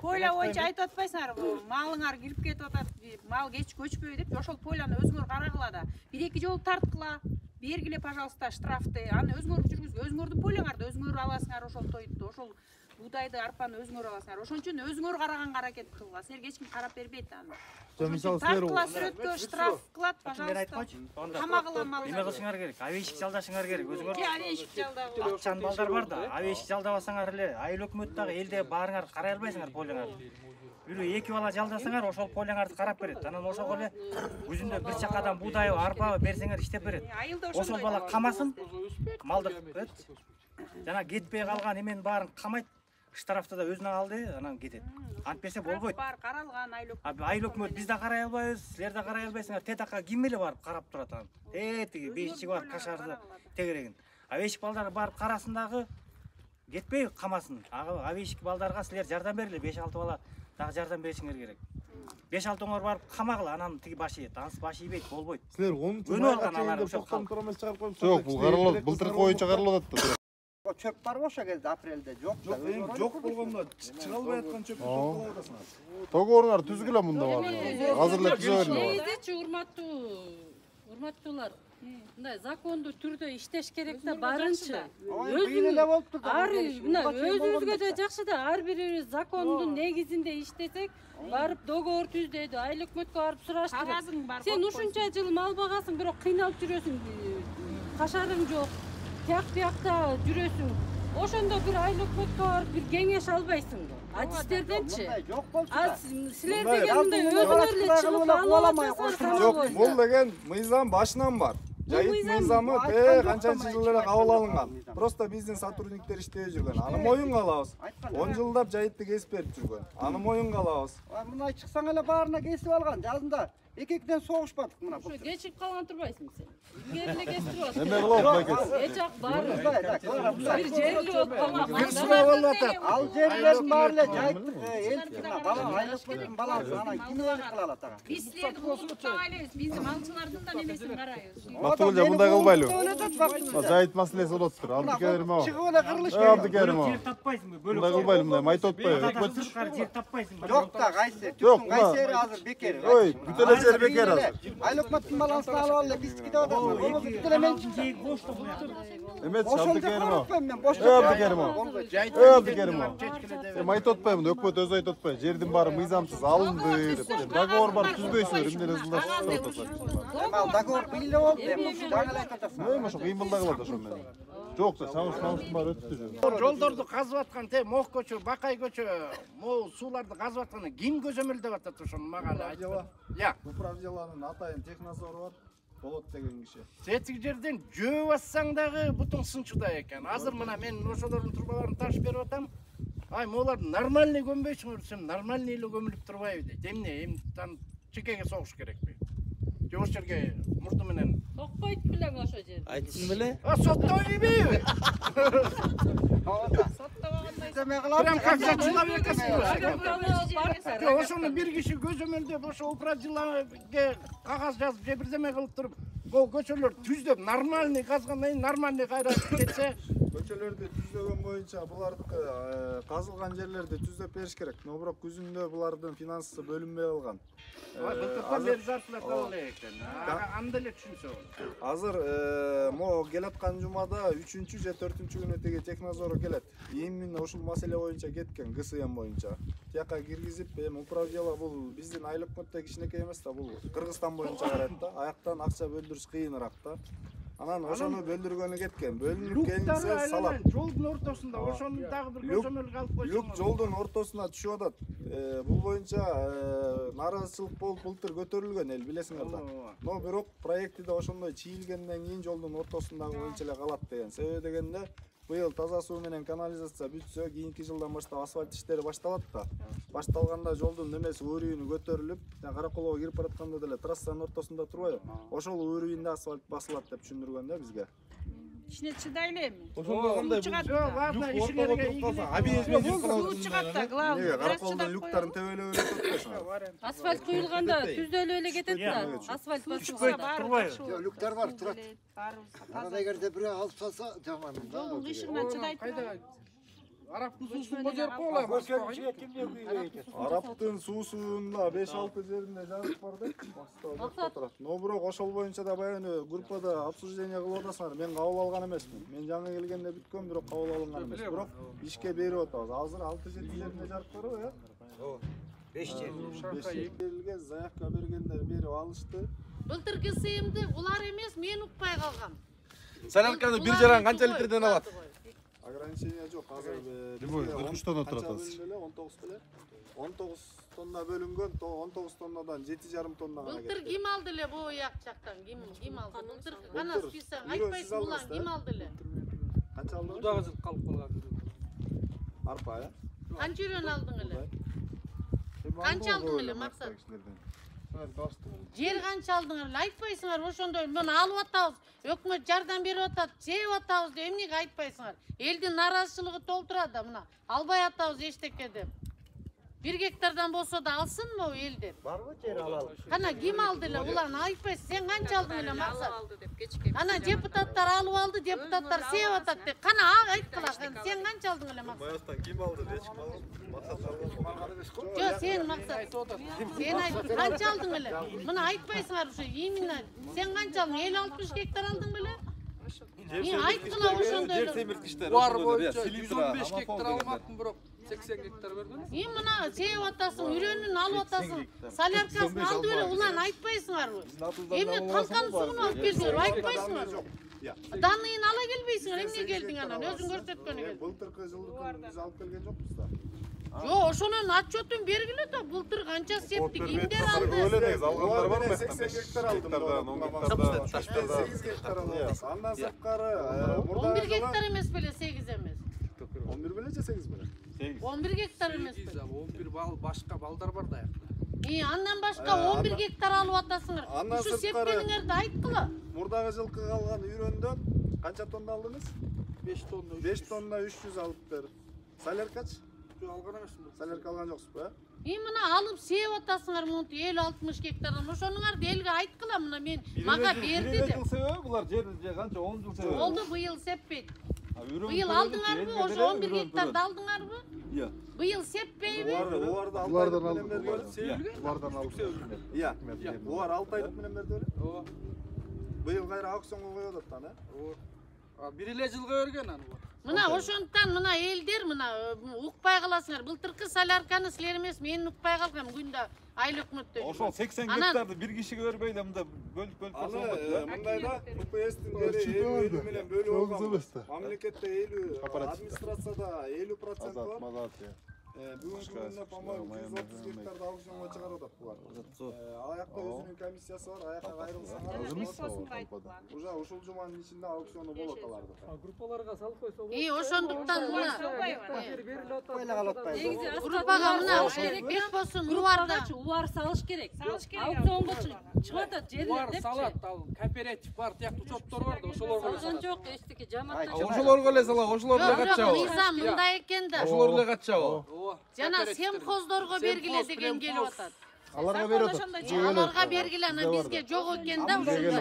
Speaker 8: поля боюнча айтып атпайсыңарбы? Малыңар кирип кетип атат, мал көчпөй деп, ошол поляны өзүңөр карагыла да. 1-2 жолу тарткыла, бергиле, пожалуйста, штрафты. Аны өзүңөр жүргүзгүлө, өзүңөрдүн поляңарды өзүңөр аласыңар, ошол тойду, ошол будайды, арпаны өзүңөр аласыңар. Ошон үчүн өзүңөр караганга аракет кылгыла. Силерге эч ким карап бербейт аны.
Speaker 6: мисалы
Speaker 8: Тарткыла, сүрөткө штраф кылат, пожалуйста. Камагыла малды.
Speaker 9: Эме кылышыңар керек, авейшик жалдашыңар керек. Өзүңөр
Speaker 8: Авейшик жалдагыла.
Speaker 9: акчан балдар бар да, авейшик жалдабасаңар эле айыл өкмөт дагы элде баарыңар карай албайсыңар поляңарды. Бирөө 2 бала жалдасаңар, ошол поляңарды карап берет. Анан ошого эле өзүндө бир чакадан буудайбы, арпабы берсеңер иштеп берет. Ошол бала камасын, малды жана кетпей калган эмен баарын камайт. Штрафты да өзүнө алды, анан кетет. Антпесе болбойт.
Speaker 8: Бар каралган
Speaker 9: Айыл өкмөт биз да карай албайбыз, силер да карай албайсыңар. Тетакка ким эле барып карап турат анан. Тиги бешичи бар кашарды тегерегин. Авейшик балдар барып карасын дагы кетпей камасын. Авейшик балдарга силер жардам бергиле, 5-6 бала дагы жардам беришиңер керек. 5-6 барып камагыла, анан тиги баш ийет. Анысы баш ийбейт, болбойт.
Speaker 6: силер 10
Speaker 9: Өнү алган алар ошол
Speaker 6: токтом турамыз чыгарып коюп.
Speaker 1: Жок, бул каралат, былтыркы боюнча каралып атат да.
Speaker 7: Чөп барбы ошо кезде апрелде? Жок.
Speaker 6: Эми жок болгондо чыга албай аткан чөптү токтолуп атасыңар.
Speaker 1: Договоруңар түзгүлө мында бар. Азырлап түзө бериле.
Speaker 10: Негизичи урматтуулар, мындай закондуу түрдө иштеш керек да, барынча. Өзүбүзгө да жакшы да, ар бирибиз закондун негизинде иштесек, барып договор түздөйдү, айыл өкмөткө барып сураштырып. Сен ушунча жыл мал багасың, бирок кыйналып жүрөсүң, кашарың жок. Тияк-биякта жүрөсүң. Ошондо бир айыл өкмөткө барып бир кеңеш албайсың. Сиздерденчи? Силер деген мындай өзүңөр эле чыгып алып
Speaker 1: Жок, бул деген мыйзам башынан бар. Жайыт мыйзамы канчанчы жыл эле кабыл алынган. Просто биздин сотрудниктер иштей жүргөн. Аны моюнга алабыз. 10 жылдап жайытты кесип берип жүргөн. Аны моюнга алабыз.
Speaker 7: Мына чыксаң эле баарына кесип алган. Жазында Ekekten soğuşmadık mına.
Speaker 10: Şu geçip kalan turbaysın sen. İlgeri kestiriyor.
Speaker 6: Emek olop
Speaker 10: Geç ak var. Bir cerli ot tamam.
Speaker 7: Al cerlerin barle cayttık. Elkine bala aylık benim balansı ana kim öyle kılalat ağa.
Speaker 8: Biz sizlerdi ailemiz. Bizim alçılardan da nemesini karayız.
Speaker 6: Matulca bunday kılbaylı. Zayit masalesi olottur. Abdükerim o.
Speaker 7: Çıkıvına kırılış
Speaker 6: Abdükerim o.
Speaker 9: Yer tappaysın mı? Böyle
Speaker 6: Bunday kılbaylı bunday. Mayt otpay.
Speaker 9: yer tappaysın mı?
Speaker 7: Yok da Kayseri.
Speaker 6: Yok,
Speaker 7: Tütün Kayseri hazır bekeri.
Speaker 6: Oy, bütün eser bekar hazır.
Speaker 7: Aylık matın balansını alalım. Biz gide odasın. Onu bütülemeyin çıktı.
Speaker 9: Boş da bu ya.
Speaker 6: Emet
Speaker 7: Boşunca
Speaker 6: Abdükerim o.
Speaker 7: korkmayayım ben. Boş
Speaker 6: Abdükerim o. Abdükerim o. Mayt otpay bunu. Ökböt öz ayt otpay. Жердин баары мыйзамсыз алынды деп. Договор бар түзбөйсүңөр. Эмнелер ылдашып отурат.
Speaker 7: Mal dogovor bille oldu. Жаңылай катасың.
Speaker 6: Эми ошо кыйын кылда кылат ошо менен. Жок да чабыштын баары өттү.
Speaker 11: Жолдорду казып аткан те Мох көчө, Бакай көчө, могу сууларды казып атканы ким көзөмөлдөп атат ошону мага айтып. Я.
Speaker 6: Управделанын атайын технадзору бар. Болот деген киши.
Speaker 11: Сетик жерден жөө бассаң дагы бутуң сынчыда экен. Азыр мына мен ошолордун турбаларын ташып берип атам. Ай, молар нормальный көмбөйсүңөр десем, нормальный эле көмүлүп турбайбы дейт. Эмне, там чекеге согуш керекпи? Же ошол жерге мурду менен
Speaker 10: Сокпойт билең ошо жер.
Speaker 4: Айтсын беле?
Speaker 11: соттойбейби?
Speaker 7: Соттабагандай.
Speaker 11: Прям как за человека слышишь. Ошону бир киши көзөмөлдөп, ошо управделге кагаз жазып, же бирдеме кылып туруп, бул көчөлөр түздөп, нормальный казгандан кийин нормальный кайра кетсе,
Speaker 6: Көчөлөрдү түзөгөн боюнча булардыкы казылган жерлерди түзөп бериш керек. Но бирок күзүндө булардын финансы бөлүнбөй калган.
Speaker 11: былтырдан бери зарплата алып экен. Анда эле түшүнсө.
Speaker 6: Азыр могу келаткан жумада 3-чү же 4-чү күнү теги технадзору келет. Именно ушул маселе боюнча кеткен, ГСМ боюнча. Тияка киргизип, эми управдела бул биздин айлык мөттө кичинекей эмес да, бул Кыргызстан боюнча карайт да. Аяктан акча бөлдүрүш кыйыныраак да. Анан ошону бөлдүргөнү кеткен. Бөлүнүп келсе салат.
Speaker 11: Жолдун ортосунда ошону дагы бир көзөмөлгө алып койсоң.
Speaker 6: Люк жолдун ортосуна түшүп атат. Бул боюнча нааразычылык болуп былтыр көтөрүлгөн эл билесиңер да. Но бирок проектиде ошондой чийилгенден кийин жолдун ортосундагы боюнча эле калат деген. Себеби дегенде быйыл таза суу менен канализация бүтсө, кийинки жылдан баштап асфальт иштери башталат да. Башталганда жолдун немеси өрүүнү көтөрүлүп, Караколого кирип баратканда деле трассанын ортосунда турбайбы? Ошол өрүүндө асфальт басылат деп түшүндүргөн да бизге.
Speaker 8: Кичине чыдайлы эми.
Speaker 6: Ошондо кандай
Speaker 11: Ладно, ишиңерге
Speaker 8: Суу чыгат да, главный.
Speaker 6: Караколдун люктарын тебелеп эле өтөтпөйсүңөр.
Speaker 10: Асфальт куюлганда түздөлүп эле кетет да. Асфальт басылганда.
Speaker 7: Люктар бар, турат. Арада эгерде бирөө алып салса жаман.
Speaker 8: Жолдун кышыгына чыдайт.
Speaker 11: Араптын суусун божоруп коелу.
Speaker 6: Араптын суусунда 5-6 жеринде жазык бар деп максат. Но бирок ошол боюнча да баягы группада обсуждение кылып атасыңар. Мен кабыл алган эмесмин. Мен жаңы келгенде бүткөн, бирок кабыл алынган эмес. Бирок ишке берип атабыз. Азыр 6-7 жеринде жарык бар го, э?
Speaker 11: 5
Speaker 6: жерге заявка бергендер берип алышты.
Speaker 12: Былтыркы сыйымды булар эмес, мен укпай калгам.
Speaker 3: Солярканы бир жаран канча литрден алат?
Speaker 6: Ограничение жок. Азыр
Speaker 3: 43 тонна турат азыр.
Speaker 6: 19 беле. 19 тонна бөлүнгөн, 19 тоннадан 7,5 тонна гана
Speaker 12: Былтыр ким алды эле бу як жактан? Ким алды? Былтыр гана список айтпайсың улан ким алды эле?
Speaker 6: Канча алды?
Speaker 3: Удагы жыл калып калган.
Speaker 6: Арпа, э?
Speaker 12: Канча үйрөн алдың эле? Канча алдың эле максат? Жер канча алдың эле? Айтпайсыңар ошондой муну алып атабыз. Өкмөт жардам берип атат, чегип атабыз деп эмнеге айтпайсыңар? Элдин наразычылыгы толтурат да мына. Албай атабыз эчтеке деп. 1 гектардан болсо да алсынбы элдер?
Speaker 7: Барбы жер алалы?
Speaker 12: Кана ким алды эле? Улан айтпайсың. Сен канча алдың эле максат? Ана депутаттар алып алды, депутаттар сеп атат деп. Кана айткыла, сен канча алдың эле максат?
Speaker 6: Баягы ким алды? Эч ким алды? Максат алды.
Speaker 12: Жок, сен максат. Сен айт, канча алдың эле? Мына айтпайсыңар ушу именно. Сен канча алдың? 50-60 гектар алдың беле? Мен айткыла ошондой.
Speaker 3: Жер семирткичтер.
Speaker 13: Бар боюнча 115 гектар алмакмын, бирок 80 гектар берген.
Speaker 12: Мына сеп атасың, үйрөнүн алып атасың. Соляркасын алды беле, улан айтпайсыңарбы? Эмне талкан сууну алып келдиңер, айтпайсыңарбы? Даныйын ала келбейсиңер, эмне келдиң анан? Өзүң көрсөткөнү келдиң.
Speaker 6: Былтыркы жылдыкын биз алып келген жокпуз да.
Speaker 12: Жок, ошонун отчетун бергиле да, былтыр канча септик, кимдер алды?
Speaker 6: Алгандар барбы? 80 гектар алдым. 8 гектар алдым. Андан сырткары
Speaker 12: 11 гектар эмес беле, 8 эмес.
Speaker 6: 11 беле же 8 беле?
Speaker 12: 11 гектар эмес беле.
Speaker 13: 11 бал башка балдар бар да.
Speaker 12: Андан башка 11 гектар алып атасыңар. Ушу сепкениңерди айткыла.
Speaker 1: Мурдагы жылкы калган үйрөндөн канча тонна алдыңыз?
Speaker 13: 5 тонна.
Speaker 1: 5 тонна 300 алып берип. Соляркач?
Speaker 13: Жок, алган эмесмин.
Speaker 1: Солярка алган жоксузбу, э?
Speaker 12: Мына алып сеп атасыңар мынтип 50-60 гектардан. Ошонуңарды элге айткыла, мына мен мага берди деп.
Speaker 6: Бир себеби булар жерди канча 10 жыл себеби.
Speaker 12: Болду, быйыл сеппейт. Быйыл алдыңарбы? Ошо 11 гектарды алдыңарбы?
Speaker 6: Иә.
Speaker 12: Быйыл сеппейби?
Speaker 1: Булардан алып Иә. Булар 6 айлык менен берди беле?
Speaker 13: Ооба.
Speaker 1: Быйыл кайра аукционго коёт атан, э?
Speaker 13: Ооба. Бир эле жылга берген аны.
Speaker 12: Мына ошондуктан мына элдер мына укпай каласыңар. Былтыркы солярканы силер эмес, мен укпай калгам күндө айыл өкмөттө.
Speaker 6: Ошол 80 гектарды бир кишиге бербей эле мында бөлүп
Speaker 1: Аны мындайда УПСтин дери 50 менен бөлүп алган. Мамлекетте 50, администрацияда 50% бар. Бүгүнкү күндө, по-моему, 130 гектарды аукционго чыгарып атат булар. Аякта өзүнүн комиссиясы бар, аякка кайрылсаңар. Уже ушул жуманын ичинде аукциону болот аларды.
Speaker 13: Группаларга салып койсо болот.
Speaker 12: Ошондуктан мына
Speaker 10: негизи
Speaker 12: группага мына бек болсун убарда
Speaker 10: убар салыш керек. Аукционго чыгып атат жерлер
Speaker 13: Убар
Speaker 10: депчи.
Speaker 13: салат, ал кооператив бар, тияктуу учоттор бар да, ошолорго эле
Speaker 10: Салган
Speaker 13: салат.
Speaker 10: жок, эчтеке жамааттан.
Speaker 3: Ошолорго эле сала, ошолор эле катчабы.
Speaker 12: мыйзам мындай экен да.
Speaker 3: Ошолор эле катчабы.
Speaker 12: Жана семхоздорго бергиле деген келип атат.
Speaker 1: Аларга берип атат.
Speaker 12: Аларга бергиле, ана бизге жок экен да ушундай.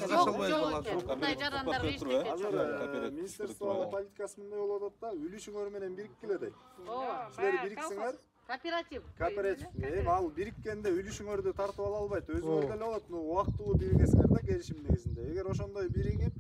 Speaker 12: Жок экен. Мындай жарандарга эчтеке.
Speaker 1: Азыр министерство политикасы мындай болуп атат да, үлүшүңөр менен бириккиле дейт. Силер бириксиңер.
Speaker 12: Кооператив.
Speaker 1: Эми ал бириккенде үлүшүңөрдү тартып ала албайт. Өзүңөр деле болот, убактылуу биригесиңер да келишим негизинде. Эгер ошондой биригип,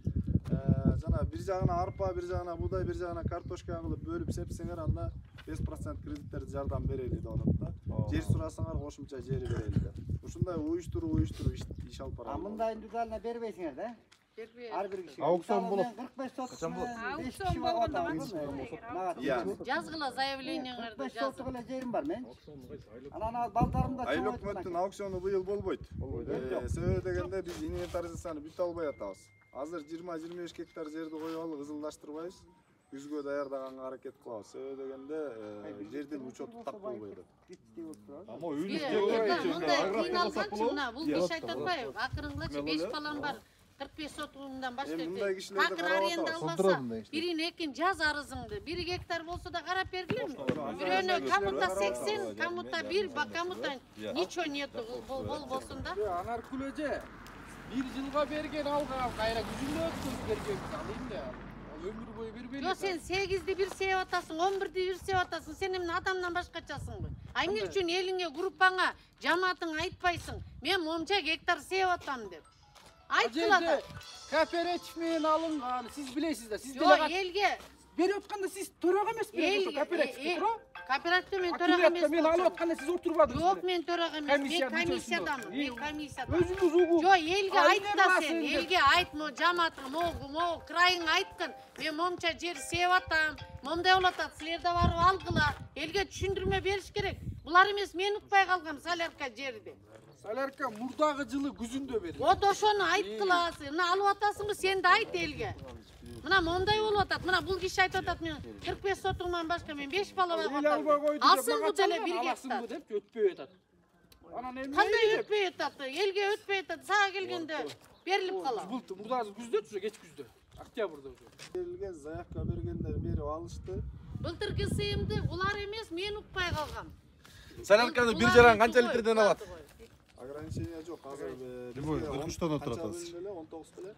Speaker 1: жана бир жагына арпа, бир жагына буудай, бир жагына картошка кылып бөлүп сепсеңер, анда 5% кредиттерди жардам берели деп атат да. Жер сурасаңар кошумча жери берели деп. Ушундай уюштуруу иш алып барат.
Speaker 7: Мындай индивидуально бербейсиңер да?
Speaker 12: Бербей.
Speaker 7: Ар бир кишиге.
Speaker 1: Аукцион болот.
Speaker 7: 45 соток.
Speaker 10: Аукцион болгондо
Speaker 12: жазгыла заявлениеңерди
Speaker 7: 45 соток эле жерим бар мен. Анан балдарым да
Speaker 1: Айыл өкмөттүн аукциону быйыл болбойт. Себеби дегенде биз инвентаризацияны бүтө албай атабыз. Азыр 20-25 гектар жерди коюп алып ызылдаштырбайбыз. Күзгө даярдаганга аракет кылабыз. Себеби дегенде жердин учету так болбой атат.
Speaker 6: Ама үйлүк
Speaker 12: мындай кыйналганчы мына бул киши айтып атпайбы? Акырыңгачы 5 балам бар. 45 сотугундан башка такыр аренда албаса, бирин экин жаз арызыңды. 1 гектар болсо да карап бергилеби? Бирөөнө кому-то 80, кому-то 1, кому-то ничего нету болбосун да.
Speaker 13: Анар күлөжө 1 жылга берген алга кайра күзүндө өткөзүп берген алайын да. Өмүр бою бербейли.
Speaker 12: Жок, сен 8ди бир сеп атасың, 11ди бир сеп атасың. Сен эмне адамдан башкачасыңбы? Эмне үчүн элиңе, группаңа, жамаатыңа айтпайсың? Мен монча гектар сеп атам деп. Айткыла да.
Speaker 13: Кооператив менен алынган, сиз билесиз да. Сиз
Speaker 12: Жок, элге
Speaker 13: берип атканда сиз төрага эмеспи? Кооперативде тура?
Speaker 12: Кооперативде мен төрага эмесмин.
Speaker 13: Мен алып атканда сиз отурбадыңыз.
Speaker 12: Жок, мен төрага эмес. Мен комиссиядамын. Мен комиссиядамын.
Speaker 13: Өзүңүз угуп.
Speaker 12: Жок, элге айт да сен. Элге айт, мо жамаатыңа, мо крайыңа айткын. Мен момча жер сеп атам. Момдай болуп атат. Силер да барып алгыла. Элге түшүндүрмө бериш керек. Булар эмес, мен укпай калгам солярка жерди.
Speaker 13: Солярка мурдагы жылы күзүндө берди.
Speaker 12: Вот ошону айткыла. Мына алып атасыңбы, сен да айт элге. Мына мондай болуп атат. Мына бул киши айтып атат, мен 45 сотугуман башка мен 5 бала бар атам. Алсыңбы деле 1 гектар.
Speaker 13: Деп өтпөй атат. Анан эмне?
Speaker 12: Кандай өтпөй атат? Элге өтпөй атат. Сага келгенде берилип калат.
Speaker 13: Мурдагы күздө уже кеч күздө. Октябрда уже.
Speaker 1: Берилген заявка бергендер берип алышты.
Speaker 12: Былтыркы сыйымды булар эмес, мен укпай калгам.
Speaker 3: Солярканы бир жаран канча литрден алат?
Speaker 1: Ограничение жок. Азыр
Speaker 6: 43 тонна турат азыр.
Speaker 1: 19 беле.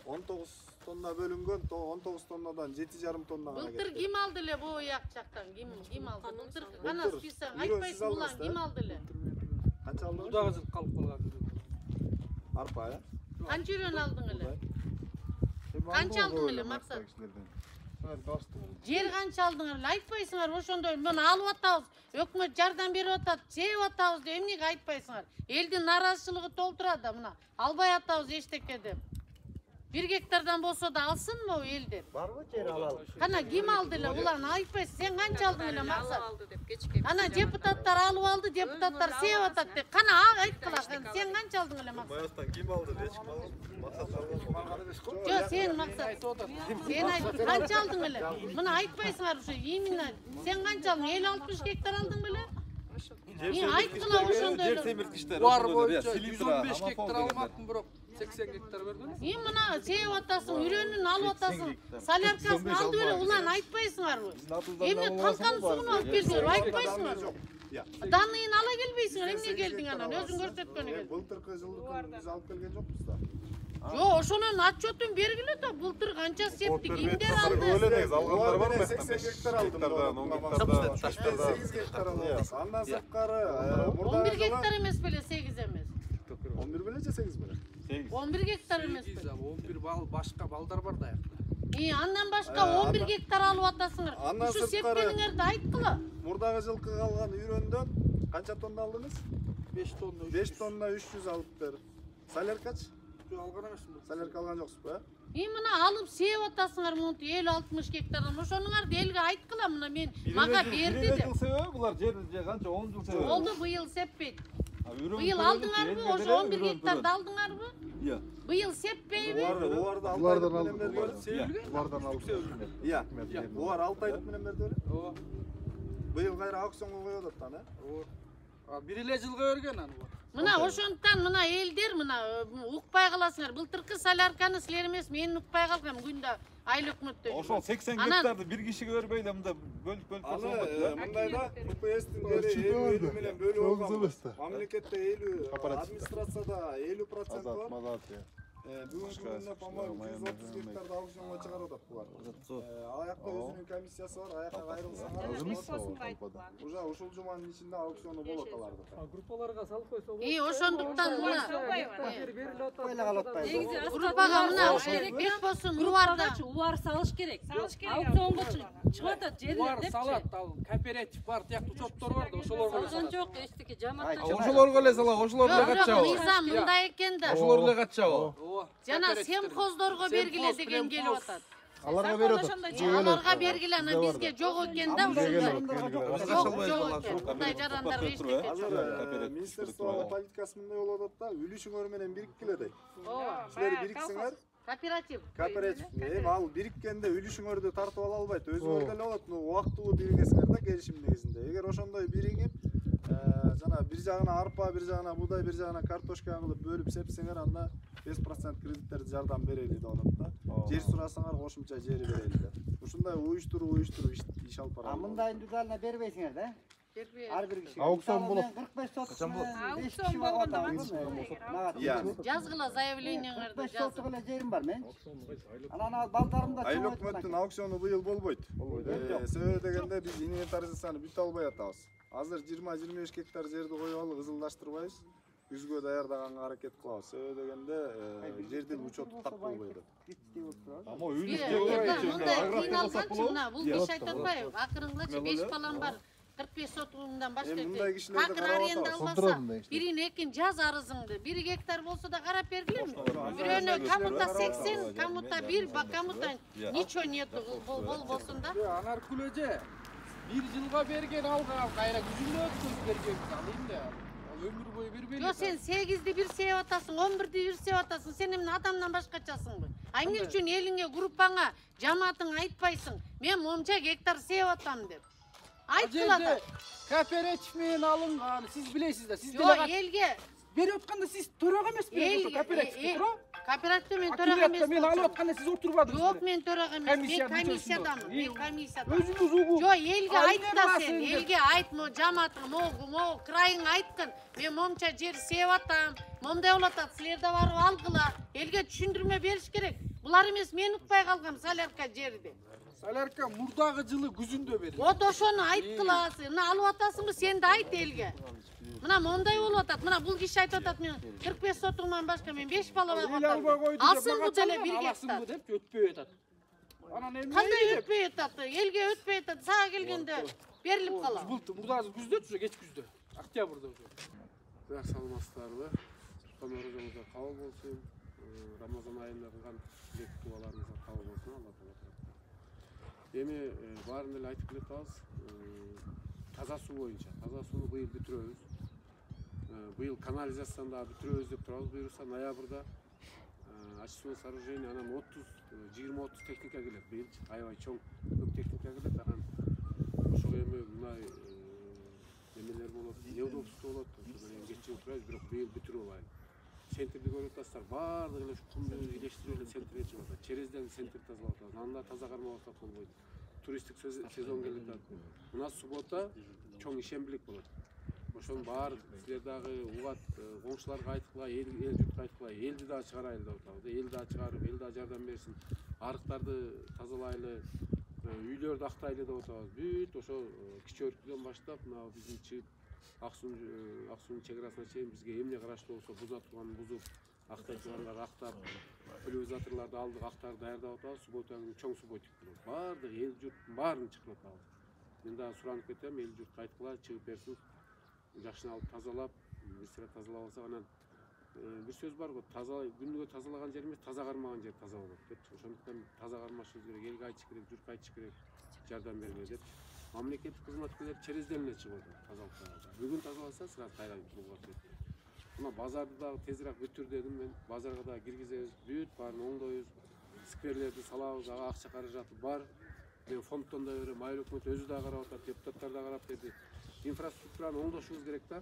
Speaker 1: 19 тонна бөлүнгөн, 19 тоннадан 7,5 тонна гана кетти.
Speaker 12: Былтыр ким алды эле бу як жактан? Ким алды? Былтыр гана список айтпайсыз булан ким алды эле?
Speaker 1: Канча алдыңыз?
Speaker 13: Мурдагы жыл калып калган.
Speaker 1: Арпа, э?
Speaker 12: Канча үрөн алдың эле? Канча алдың эле максат? Жер канча алдың эле? Айтпайсыңар ошондой муну алып атабыз. Өкмөт жардам берип атат, сеп атабыз деп эмнеге айтпайсыңар? Элдин наразычылыгы толтурат да мына. Албай атабыз эчтеке деп. 1 гектардан болсо да алсынбы элдер?
Speaker 7: Барбы жер алалы?
Speaker 12: Кана ким алды эле? Улан айтпайсың. Сен канча алдың эле максат? Ана депутаттар алып алды, депутаттар сеп атат деп. Кана айткыла, сен канча алдың эле максат?
Speaker 6: Баягытан ким алды? Эч ким алган. Максат алган.
Speaker 12: Жок, сен максат. Сен айт, канча алдың эле? Мына айтпайсыңар ушу именно. Сен канча алдың? 50-60 гектар алдың беле? айткыла ошондой
Speaker 6: жер
Speaker 12: эле.
Speaker 6: семирткичтер
Speaker 13: Бар
Speaker 6: ошондой
Speaker 13: боюнча
Speaker 6: селитра
Speaker 13: 115 гектар алмаппын, бирок 80 гектар бердиңиз.
Speaker 12: Мына сеіп атасың, үрөнүн алып атасың, соляркасын алды эле улан айтпайсыңарбы? Эмне талкан суун алып келдиңер, айтпайсыңарбы? Даныйын ала келбейсиңер, эмне келдиң анан, өзүң көрсөткөнү келдиң.
Speaker 1: Былтыркы жылдыкын биз алып келген жокпуз да.
Speaker 12: Жо, ошонун отчетун бергиле да, былтыр канча септик, кимдер алды?
Speaker 6: Алгандар барбы?
Speaker 1: 80 гектар алдым.
Speaker 6: 10 гектарда.
Speaker 1: 8 гектар алдым. Андан сырткары
Speaker 12: 11 гектар эмес беле, 8 эмес.
Speaker 1: 11 беле же 8 беле?
Speaker 12: 11 гектар эмес беле.
Speaker 13: 11 бал башка балдар бар да.
Speaker 12: Андан башка 11 гектар алып атасыңар. Ушу сепкениңерди айткыла.
Speaker 1: Мурдагы жылкы калган үйрөндөн канча тонна алдыңыз?
Speaker 13: 5 тонна.
Speaker 1: 5 тонна 300 алып бер. Соляркач?
Speaker 13: Алган эмесмин.
Speaker 1: Солярка алган жоксузбу,
Speaker 12: Мына алып сеіп атасыңар мынтип 50-60 гектардан. Ошонуңарды элге айткыла, мына мен мага берди деп.
Speaker 6: Жыл себеби булар жерди канча 10 жыл себеби.
Speaker 12: Болду, быйыл сеппейт. Быйыл алдыңарбы, ошо 11 гектарды алдыңарбы? Быйыл сеппейби?
Speaker 1: Булардан алып булар 6 ай менен берди беле?
Speaker 13: Ооба.
Speaker 1: Быйыл кайра аукционго коёт атан,
Speaker 13: Бир эле жылга берген аны.
Speaker 12: Мына ошондуктан мына элдер мына укпай каласыңар. Былтыркы солярканы силер эмес, мен укпай калгам күндө айыл өкмөттө.
Speaker 6: Ошол 80 гектарды бир кишиге бербей эле мында бөлүп койсоң болот.
Speaker 1: Мындайда УПСтин жери 50 менен бөлүп алган. Мамлекетте 50, администрацияда 50% бар. Бүгүнкү күндө по-моему 130 гектарды аукционго чыгарып атат булар. Аякта өзүнүн комиссиясы бар, аякка кайрылсаңар. Уже ушул жуманын ичинде аукциону болот аларды.
Speaker 13: Группаларга салып койсо.
Speaker 12: Ошондуктан мына
Speaker 10: негизи
Speaker 12: группага мына бек болсун убардачы
Speaker 10: убар салыш керек. Аукционго чыгып атат жерлер депчи.
Speaker 13: Салат, ал кооператив бар, тияктуу учеттор бар да, ошолорго эле салат.
Speaker 10: Жок, эчтеке жамаат.
Speaker 13: Ошолорго эле салат, ошолор эле катчабы.
Speaker 12: Мыйзам мындай экен да.
Speaker 13: Ошолор эле катчабы.
Speaker 12: Жана семхоздорго бергиле деген келип атат.
Speaker 7: Аларга берип атат.
Speaker 12: Аларга бергиле, анан бизге жок экен да ушундай. Жок экен. Мындай жарандарга эчтеке жок.
Speaker 1: Министерство политикасы мындай болуп атат да, үлүшүңөр менен бириккиле дейт. Силер бириксиңер.
Speaker 12: Кооператив.
Speaker 1: Ал бириккенде үлүшүңөрдү тартып ала албайт. Өзүңөр деле болот, убактылуу биригесиңер да келишим негизинде. Эгер ошондой биригип, жана бир жагына арпа, бир жагына буудай, бир жагына картошка кылып бөлүп сепсеңер, анда 5% кредиттерди жардам берели деп атат да. Жер сурасаңар кошумча жери берели деп. Ушундай уюштуруу иш алып барат.
Speaker 7: Мындай индивидуально бербейсиңер да?
Speaker 12: Бербей.
Speaker 7: Ар бир кишиге.
Speaker 11: Аукцион болот.
Speaker 7: 45 соток.
Speaker 10: Аукцион болгондо
Speaker 12: жазгыла заявлениеңерди
Speaker 7: 45 соток эле жерим бар мен. Анан балдарым да
Speaker 1: Айыл өкмөттүн аукциону быйыл болбойт. Себеби дегенде биз инвентаризацияны бүтө албай атабыз. Азыр 20-25 гектар жерди коюп алып ызылдаштырбайбыз. Күзгө даярдаганга аракет кылабыз. Себеби дегенде жердин учету так болбой деп.
Speaker 6: Ама үйлүш
Speaker 12: мына бул киши айтып атпайбы? Акырыңгачы 5 балам бар. 45 сотугундан баштайт. Такыр аренда албаса, бирин экин жаз арызыңды. 1 гектар болсо да карап бергилеми? Бирөөнө кому-то 80, кому-то 1, кому-то ничего нету болбосун да.
Speaker 13: Анар Күлөже 1 жылга берген алга кайра күзүндө өткөзүп бергенбиз ал эмне? Ömür boyu bir belli.
Speaker 12: Yo sen 8'de bir sev atasın, 11'de bir sev atasın. Sen emne adamdan başkaçasın. Aynı için eline, grupana, cemaatın aytpaysın. Men momca hektar sev atam dep. Ayttılar da.
Speaker 13: Kooperatifmen alıngan, siz bilesiz de. Siz
Speaker 12: Yo elge.
Speaker 13: Berip atkanda siz töraga emesmisiz kooperatifte turo?
Speaker 12: Kooperatifte men töraga emesmisiz.
Speaker 13: Men alıp atkanda siz oturmadınız.
Speaker 12: Yok men töraga emesmisiz. Men komissiyadamın. Men komissiyadamın.
Speaker 13: Özünüz ugu.
Speaker 12: Yo elge aytla sen. Elge aytma cemaatın moğu krayın aytkın. Men momça jer sev atam. Momday olatat sizlerde barıp algıla. Elge düşündürme beriş gerek. Bular emes men ukpay kalgam Salerka жерде.
Speaker 13: Salerka murdagı жылы күзүндө берди.
Speaker 12: Вот ошону айткыласы. Мына алып атасыңбы сен да айт элге. Мына момдай болуп атат. Мына бул киши айтып атат мен 45 сотуңдан башка мен 5 бала бар атам. Алсыңбы деле бир гектар.
Speaker 13: Деп өтпөй атат. Анан эмне?
Speaker 12: Кандай өтпөй атат? Элге өтпөй атат. Сага келгенде берилип калат.
Speaker 13: Мурдагы күздө түшө, кеч күздө. Октябрда уже. Жак саламатсыздарбы? Камерада кабыл болсун. Рамазан айында кылган тилек дуаларыңызга кабыл болсун. Алла таала. Эми баарын эле айтып келатабыз. Таза суу боюнча. Таза сууну быйыл бүтүрөбүз. Быйыл канализацияны да бүтүрөбүз деп турабыз. Буюрса ноябрда очистное сооружение анан 20-30 техника келет. Быйыл аябай чоң көп техника келет. Анан ошого эми мындай эмелер болот, неудобство болот. Ошондон эми кечирип турабыз, бирок быйыл бүтүрүп алайлы. Центрди көрүп атасыздар, баардыгы эле ушу кумду илештирип эле центрге чыгып атат. Черезден центр тазалап атабыз. Анда таза кармап атсак болбойт. Туристтик сезон келип атат. Мына суббота чоң ишембилик болот. Ошонун баары силер дагы угат, коңшуларга айткыла, эл журтка айткыла, элди дагы чыгарайлы деп атабыз. Эл дагы чыгарып, эл дагы жардам берсин. Арыктарды тазалайлы, үйлөрдү актайлы деп атабыз. Бүт ошо кичи өркүдөн баштап, мына биздин чыгып Аксуунун чек арасына чейин бизге эмне караштуу болсо буза турганын бузуп, актай тургандарды актап, пульверизаторлорду алдык, актарды даярдап атабыз. Суббота күнү чоң субботик болот. Баардык эл журттун баарын чыгып атабыз. Мен дагы суранып кетем, эл журтка айткыла, чыгып берсин. Жакшына алып тазалап, бир сыра тазалап алсак, анан бир сөз бар го, таза күнүгө тазалаган жер эмес, таза кармаган жер таза болот деп. Ошондуктан таза кармашыбыз керек, элге айтыш керек, журтка айтыш керек, жардам бергиле деп. Мамлекеттик кызматкерлер черезден эле чыгып атат тазалыкка. Бүгүн тазаласа, сразу кайра турууга болот. Мына базарды дагы тезирээк бүтүр дедим мен. Базарга дагы киргизебиз, бүт баарын оңдойбуз. Скверлерди салабыз, ага акча каражаты бар. Мен фонддон да берем, айыл өкмөт өзү да карап атат, депутаттар да карап берди. Инфраструктураны оңдошубуз керек да.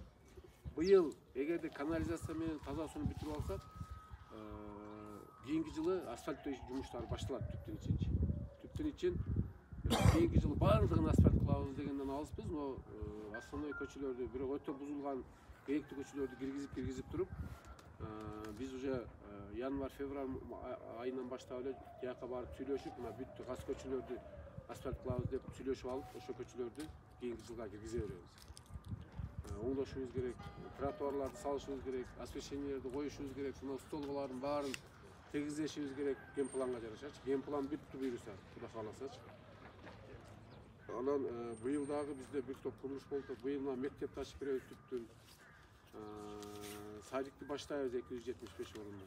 Speaker 13: Быйыл эгерде канализация менен таза сууну бүтүрүп алсак, кийинки жылы асфальт жумуштары башталат түптүн ичин. Кийинки жылы баардыгын асфальт кылабыз дегенден алыспыз, но основной көчөлөрдү, бирок өтө бузулган керектүү көчөлөрдү киргизип туруп, биз уже январь-февраль айынан баштап эле жаакка барып сүйлөшүп, мына бүт газ көчөлөрдү асфальт кылабыз деп сүйлөшүп алып, ошо көчөлөрдү кийинки жылга киргизе беребиз. Оңдошубуз керек, тротуарларды салышыбыз керек, освещениелерди коюшубуз керек, мына столбалардын баарын тегизлешибиз керек генпланга жарашачы. Генплан бүттү буюрса, Кудай кааласачы. Анан быйыл дагы бизде бир топ курулуш болду. Быйыл мына мектепти ачып беребиз түптүн. Садикти баштайбыз 275 орунду.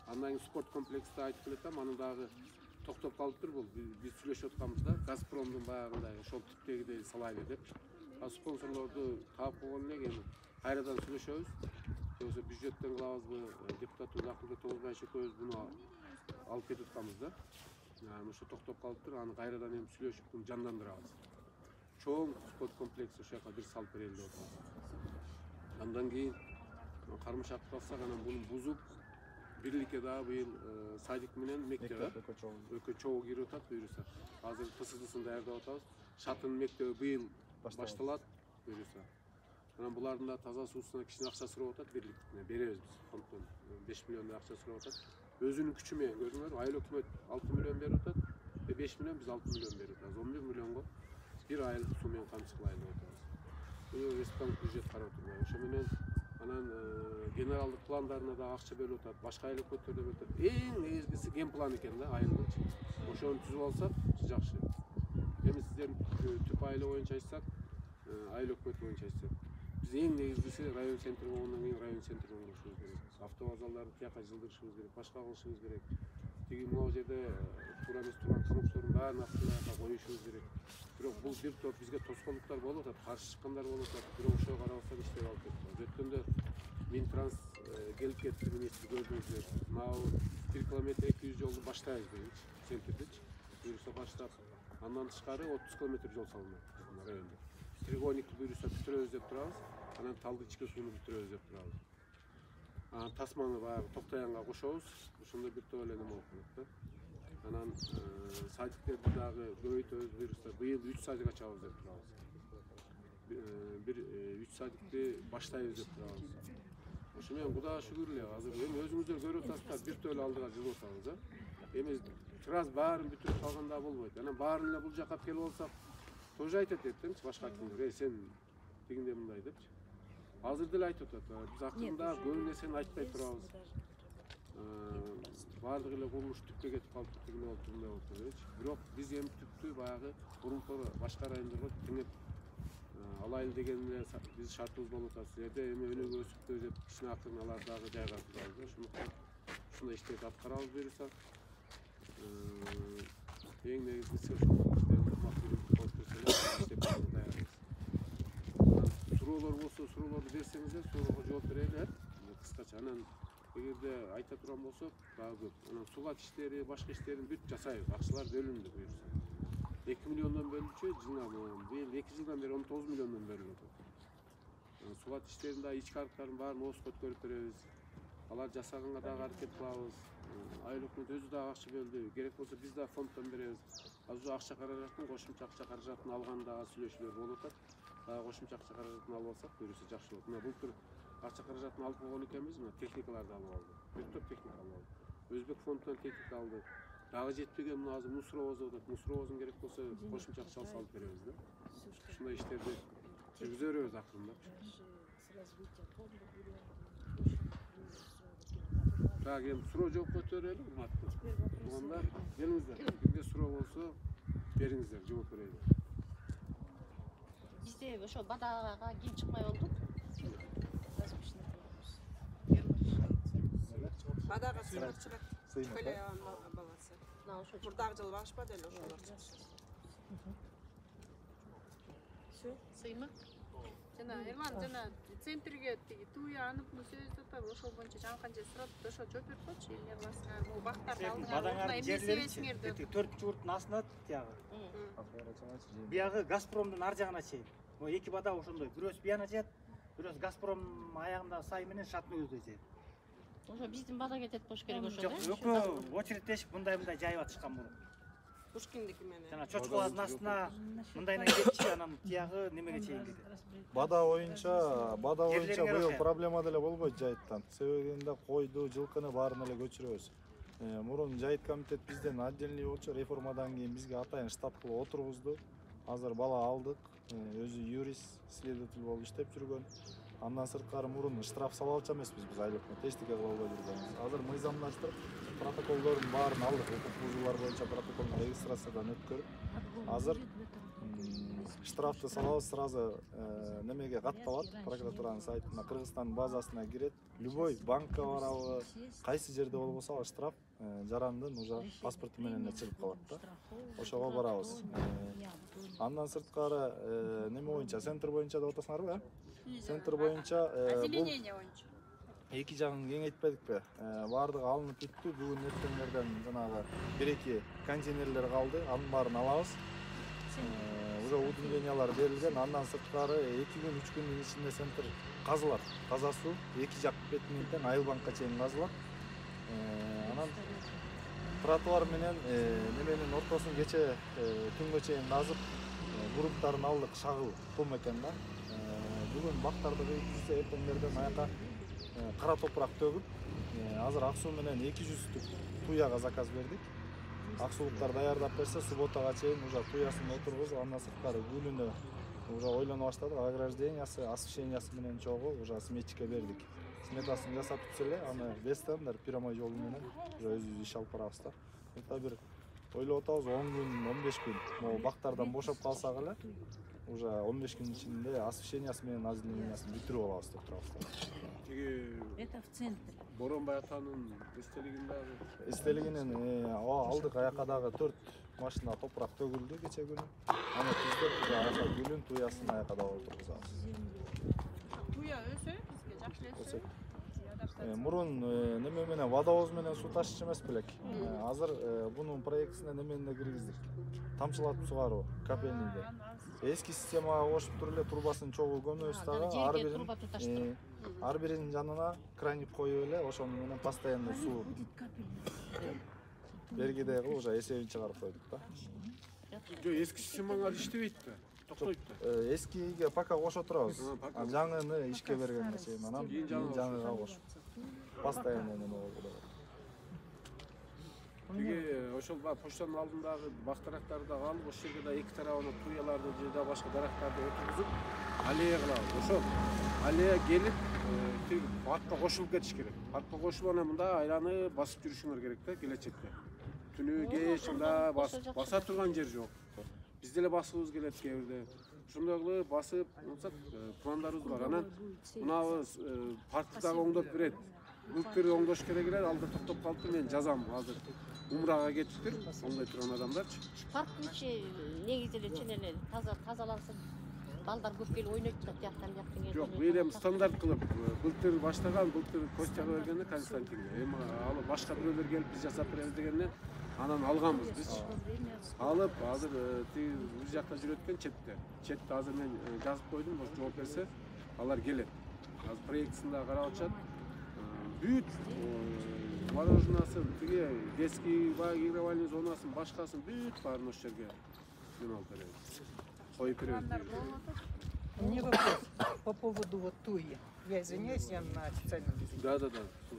Speaker 13: Андан кийин спорт комплексти айтып келатам, аны дагы токтоп калыптыр бул. Биз сүйлөшүп атканбыз да, Газпромдун баягындай ошол типтегидей салайлы деп. Спонсорлорду таап койгон элек, эми кайрадан сүйлөшөбүз. Болсо бюджеттен кылабызбы, депутатыбыз Акылбек Тогозбаевич экөөбүз буну алып кетип атканбыз да. Ошо токтоп калыптыр, аны кайрадан эми сүйлөшүп буну жандандырабыз. Чоң спорт комплекс ошол жака бир салып берели деп атабыз. Андан кийин кармашакты алсак, анан буну бузуп, бирликке дагы быйыл садик менен мектеп экөө чогуу кирип атат буюрса. Азыр ПСДсын даярдап атабыз. Шатын мектеби быйыл башталат буюрса. Анан булардын да таза суусуна кичине акча сурап атат, бирликтен беребиз биз фонддон 5 миллиондой акча сурап атат. Өзүнүн күчү менен көрдүңөр, айыл өкмөт 6 миллион берип атат, 5 миллион биз 6 миллион берип атабыз. 11 миллионго бир айылды суу менен камсыздайлы деп атабыз. Бул республикалык бюджет карап турбайбы. Ошо менен анан генералдык пландарына да акча берип атат, башка айыл өкмөттөр да берип атат. Эң негизгиси ген план экен да, айылдычы. Ошону түзүп алсак жакшы. Эми сиздер түп айыл боюнча айтсак, айыл өкмөт боюнча айтсак, биз эң негизгиси район центри болгондон кийин район центрин оңдошубуз керек. Автовокзалдарды тияка жылдырышыбыз керек, башка кылышыбыз керек. Тиги могу жерде туура эмес турган коңшулардын баарын автояка коюшубуз керек. Бирок бул бир топ бизге тоскоолдуктар болуп атат, каршы чыккандар болуп атат. Бирок ошого карабастан иштеп алып кетти. Өткөндө Минтранс келип кетти, министр көрдүңүздөр. Мына 1 километр 200 жолду баштайбыз дейчи, центрдечи. Буюрса баштап, андан тышкары 30 километр жол салынат районда. Тригоникти буюрса бүтүрөбүз деп турабыз, анан талды ички сууну бүтүрөбүз деп турабыз. Тасманы баягы Токтоянга кошобуз, ошондо бир топ эле неме болуп калат да. Анан садиктерди дагы көбөйтөбүз буюрса, быйыл 3 садик ачабыз деп турабыз. Бир 3 садикти баштайбыз деп турабыз. Ошо менен Кудайга шүгүр эле, азыр эми өзүңүздөр көрүп атасыздар, бир топ эле алдыга жылып атабыз да. Эми сразу баарын бүтүрүп калганда болбойт. Анан баарын эле бул жака келип алсак, тоже айтат эптенчи башка кимдер, сен тигиндей мындай депчи. Азыр деле айтып атат. Биз акырында көп нерсени айтпай турабыз. Баардык эле курулуш түпкө кетип калыптыр, тигиндей болуптур, мындай болуптур депчи. Бирок биз эми түптү баягы мурунку башка райондорго теңеп алайын деген эле биз шартыбыз болуп атат. Силерде эми өнүгүүсүптү деп кичине акырын алар дагы жайга турабыз. Ошондуктан ушундай иштерди аткарабыз буюрса. Эң негизгиси ошол суроолор болсо, суроолорду берсеңиздер, суроого жооп берели. Кыскача анан эгерде айта турган болсок, дагы көп. Анан сулат иштери, башка иштерин бүт жасайбыз. Акчалар бөлүндү буюрса. 2 миллиондон бөлүнчү, жылына быйыл 2 жылдан бери 19 миллиондон берилип атат. Субат иштеринде ички арыктардын баарын ооз көткөрүп беребиз. Алар жасаганга дагы аракет кылабыз. Айыл өкмөт өзү дагы акча бөлдү. Керек болсо биз да фонддон беребиз. Азыр акча каражатын, кошумча акча каражатын алган дагы сүйлөшүүлөр болуп атат. Дагы кошумча акча каражатын алып алсак, буюрса жакшы болот. Мына былтыр акча каражатын алып болгон экенбиз, мына техникаларды алып алдык. Бир топ техника алып алдык. Өзбек фондунан техника алдык. Дагы жетпеген мына азыр мусоровоз деп атат. Мусоровоздун керек болсо кошумча акча алса алып беребиз да. Ушундай иштерди жүргүзө беребиз акырындап. Так, эми суроо жооп көтөрөлү, урматтуу туугандар. Келиңиздер. Кимде суроо болсо бериңиздер, жооп берели.
Speaker 12: Бизде ошо бадага кийин чыкпай болдук.
Speaker 14: Бадага сыймак чыгат. Көлөйгөн баласы.
Speaker 12: Мына ошо
Speaker 14: мурдагы жылы багышпады эле ошолор.
Speaker 12: сыймак.
Speaker 8: Жана Эрлан жана центрге тиги туя аныкны сөзүп атпайбы, ошол боюнча жаңкан же сурап ошо жооп берип койчу Эрласыңар. Бул бактарды алдыңар.
Speaker 9: Бадаңардын жерлеричи төрт жуурттун астында тиягы. Биягы Газпромдун ар жагына чейин. Могу эки бада ошондой. Бирөөсү бияна жаат, бирөөсү Газпром аягындагы сай менен шатны өздөй жайт.
Speaker 12: Ошо биздин бада кетет болуш керек ошо.
Speaker 9: Жок, экөө очередтешип мындай жайып атышкан мурун.
Speaker 14: Пушкиндики менен.
Speaker 9: Жана чочкобаздын астына мындайынан кетчи, анан тиягы немеге чейин кетет.
Speaker 1: Бада боюнча быйыл проблема деле болбойт жайыттан. Себебинде койду, жылкыны баарын эле көчүрөбүз. Мурун жайыт комитет бизден отдельный болчу, реформадан кийин бизге атайын штаб кылып отургузду. Азыр бала алдык, өзү юрист, следователь болуп иштеп жүргөн. Андан сырткары мурун штраф сала алчу эмеспиз биз айыл өкмөт, эчтеке кыла албай жүргөнбүз. Азыр мыйзамдаштырып, протоколдордун баарын алдык, укук бузуулар боюнча протоколдун регистрациядан өткөрүп, азыр штрафты салабыз, сразу немеге катталат, прокуратуранын сайтына, Кыргызстан базасына кирет. Любой банкка барабы, кайсы жерде болбосо штраф жарандын уже паспорту менен эле чыгып калат да. Ошого барабыз. Андан сырткары неме боюнча, центр боюнча деп атасыңарбы, э? Центр боюнча
Speaker 8: озеленение боюнча.
Speaker 1: Эки жагын кеңейтпедикпи? Баардыгы алынып бүттү. Бүгүн эртеңерден жанагы 1-2 контейнерлер калды. Анын баарын алабыз. Уже уведомлениялар берилген. Андан сырткары 2 күн, 3 күндүн ичинде центр казылат. Таза суу эки жак бетинен тең Айылбанкка чейин казылат. Анан тротуар менен неменин ортосун кече түнгө чейин казып, грунттарын алдык, шагыл кум экен да. Бүгүн бактарды кыйгызса эртеңерден аяка кара топурак төгүп, азыр ак суу менен 200 туяга заказ бердик. Аксуулуктар даярдап берсе, субботага чейин уже туясын отургузуп, андан сырткары гүлүнө уже ойлоно баштадык. Ограждениясы, освещениясы менен чогуу уже сметчикке бердик. Сметасын жасап бүтсө эле, аны бестендер пирамид жолу менен уже өзүбүз иш алып барабыз да. Мынта бир ойлоп атабыз 10 күн, 15 күн. Могу бактардан бошоп калсак эле, уже 15 күн ичинде освещениясы менен озеленениясын бүтүрүп алабыз деп турабыз.
Speaker 12: Это в центре.
Speaker 13: Боронбай атанын эстелигин дагы.
Speaker 1: Эстелигинен алдык, аяка дагы 4 машина топурак төгүлдү кече күнү. Аны түздөп, аяка гүлүн туясын аяка да отургузабыз.
Speaker 8: Туя өсө бизге жакшы өсө.
Speaker 1: Мурун неме менен водовоз менен суу ташчы эмес белек. Азыр бунун проектисине немени киргиздик. Тамчылатып сугаруу, капельниде. Эски системага кошуп туруп эле турбасын чогуу көмөбүз дагы, ар биринин жанына краник коюп эле, ошону менен постоянно суу бергидей кылып уже эсебин чыгарып койдук да.
Speaker 13: Жок, эски системаңар иштебейт да. Токтойт да.
Speaker 1: Эскиге пока кошо турабыз. Жаңыны ишке бергенге чейин анан жаңыга кошуп. Постоянно неме болду да.
Speaker 13: Ошол почтанын алдындагы бактарактарды да алып, ошол жерге да эки тарабына туяларды же да башка дарактарды отургузуп, аллея кылабыз. Ошол аллея келип, тиги паркка кошулуп кетиш керек. Паркка кошуп анан мында айланып басып жүрүшүңөр керек да келечекте. Түнү кеч мында баса турган жер жок. Биз деле басыбыз келет кээ бирде. Ошондой кылып басып, монсак пландарыбыз бар. Анан мынабыз паркты дагы оңдоп берет. Бүктүр оңдош керек эле, алда токтоп калыптыр, мен жазам азыр. Умрага кетиптир, оңдой турган адамдарчы.
Speaker 12: Парктын ичи негизи эле чын эле тазалансын. Балдар көп келип ойнойт да тияктан тияктан.
Speaker 13: Жок, бул эми стандарт кылып, былтыр баштаган, былтыр Костяга бергенде Константинге. Эми алып башка бирөөлөр келип биз жасап беребиз дегенден анан алганбыз биз. Алып азыр тиги бул жакта жүрөткөн четте. Четте азыр мен жазып койдум, жооп берсе
Speaker 2: алар келет. Азыр проектісін да карап атышат. Бүт мороженосын, тиги детский игральный зонасын, башкасын бүт баарын ошол жерге мен алып беребиз. Коюп беребиз.
Speaker 15: Мне вопрос по поводу вот туи. Я извиняюсь, я на официальном языке.
Speaker 2: Да.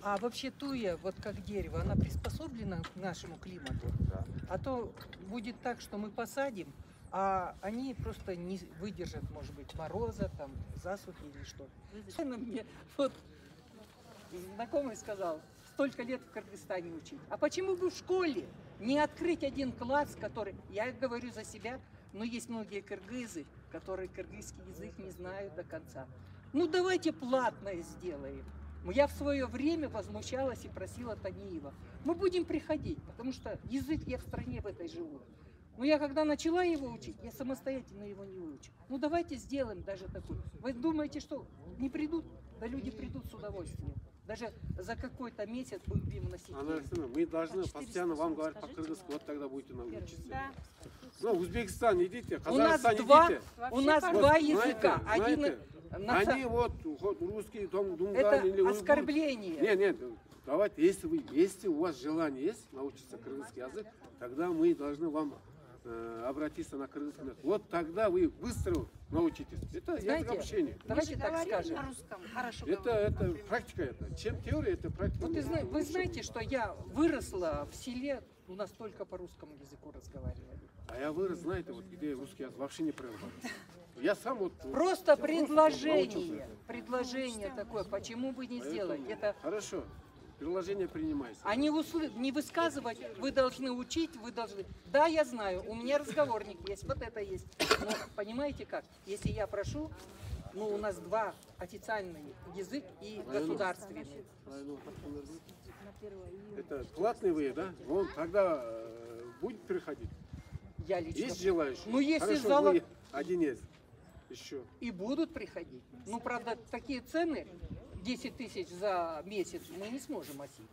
Speaker 15: А вообще туя, вот как дерево, она приспособлена к нашему климату?
Speaker 4: Да.
Speaker 15: А то будет так, что мы посадим, а они просто не выдержат, может быть, мороза, там, засухи или что. Мне вот знакомый сказал, столько лет в Кыргызстане учить. А почему бы в школе не открыть один класс, который, я говорю за себя, но есть многие кыргызы, которые кыргызский язык не знают до конца. Ну давайте платное сделаем. Я в свое время возмущалась и просила Таниева. Мы будем приходить, потому что язык я в стране в этой живу. Но я когда начала его учить, я самостоятельно его не выучу. Ну давайте сделаем даже такой. Вы думаете, что не придут? Да люди придут с удовольствием. Даже за какой-то месяц будем вносить.
Speaker 2: Мы должны постоянно вам говорить по-кыргызски, вот тогда будете научиться. Ну, Узбекистан идите, Казахстан идите.
Speaker 15: У нас два языка.
Speaker 2: Они вот русский, думган
Speaker 15: или оскорбление.
Speaker 2: Нет, давайте, если у вас желание есть научиться кыргызский язык, тогда мы должны вам обратиться на кыргызский язык. Вот тогда вы быстро научитесь. Это язык общения.
Speaker 15: Давайте так скажем.
Speaker 8: На русском. Хорошо.
Speaker 2: Это практика, это. Чем теория, это практика.
Speaker 15: Вот вы знаете, что я выросла в селе, у нас только по русскому языку разговаривали.
Speaker 2: А я вырос, знаете, вот где русский язык вообще не проявлял. Я сам вот...
Speaker 15: Просто предложение такое, почему бы не сделать? Это...
Speaker 2: Хорошо, предложение принимается.
Speaker 15: А не высказывать, вы должны учить, вы должны... Да, я знаю, у меня разговорник есть, вот это есть. Но понимаете как? Если я прошу, ну у нас два официальные, язык и государственный.
Speaker 2: Это платный вы, да? Вон тогда будет переходить?
Speaker 15: Я лично...
Speaker 2: Есть желающие?
Speaker 15: Ну если
Speaker 2: хорошо,
Speaker 15: зала...
Speaker 2: вы один есть. Еще.
Speaker 15: И будут приходить. Ну, правда, такие цены, 10 тысяч за месяц, мы не сможем осилить.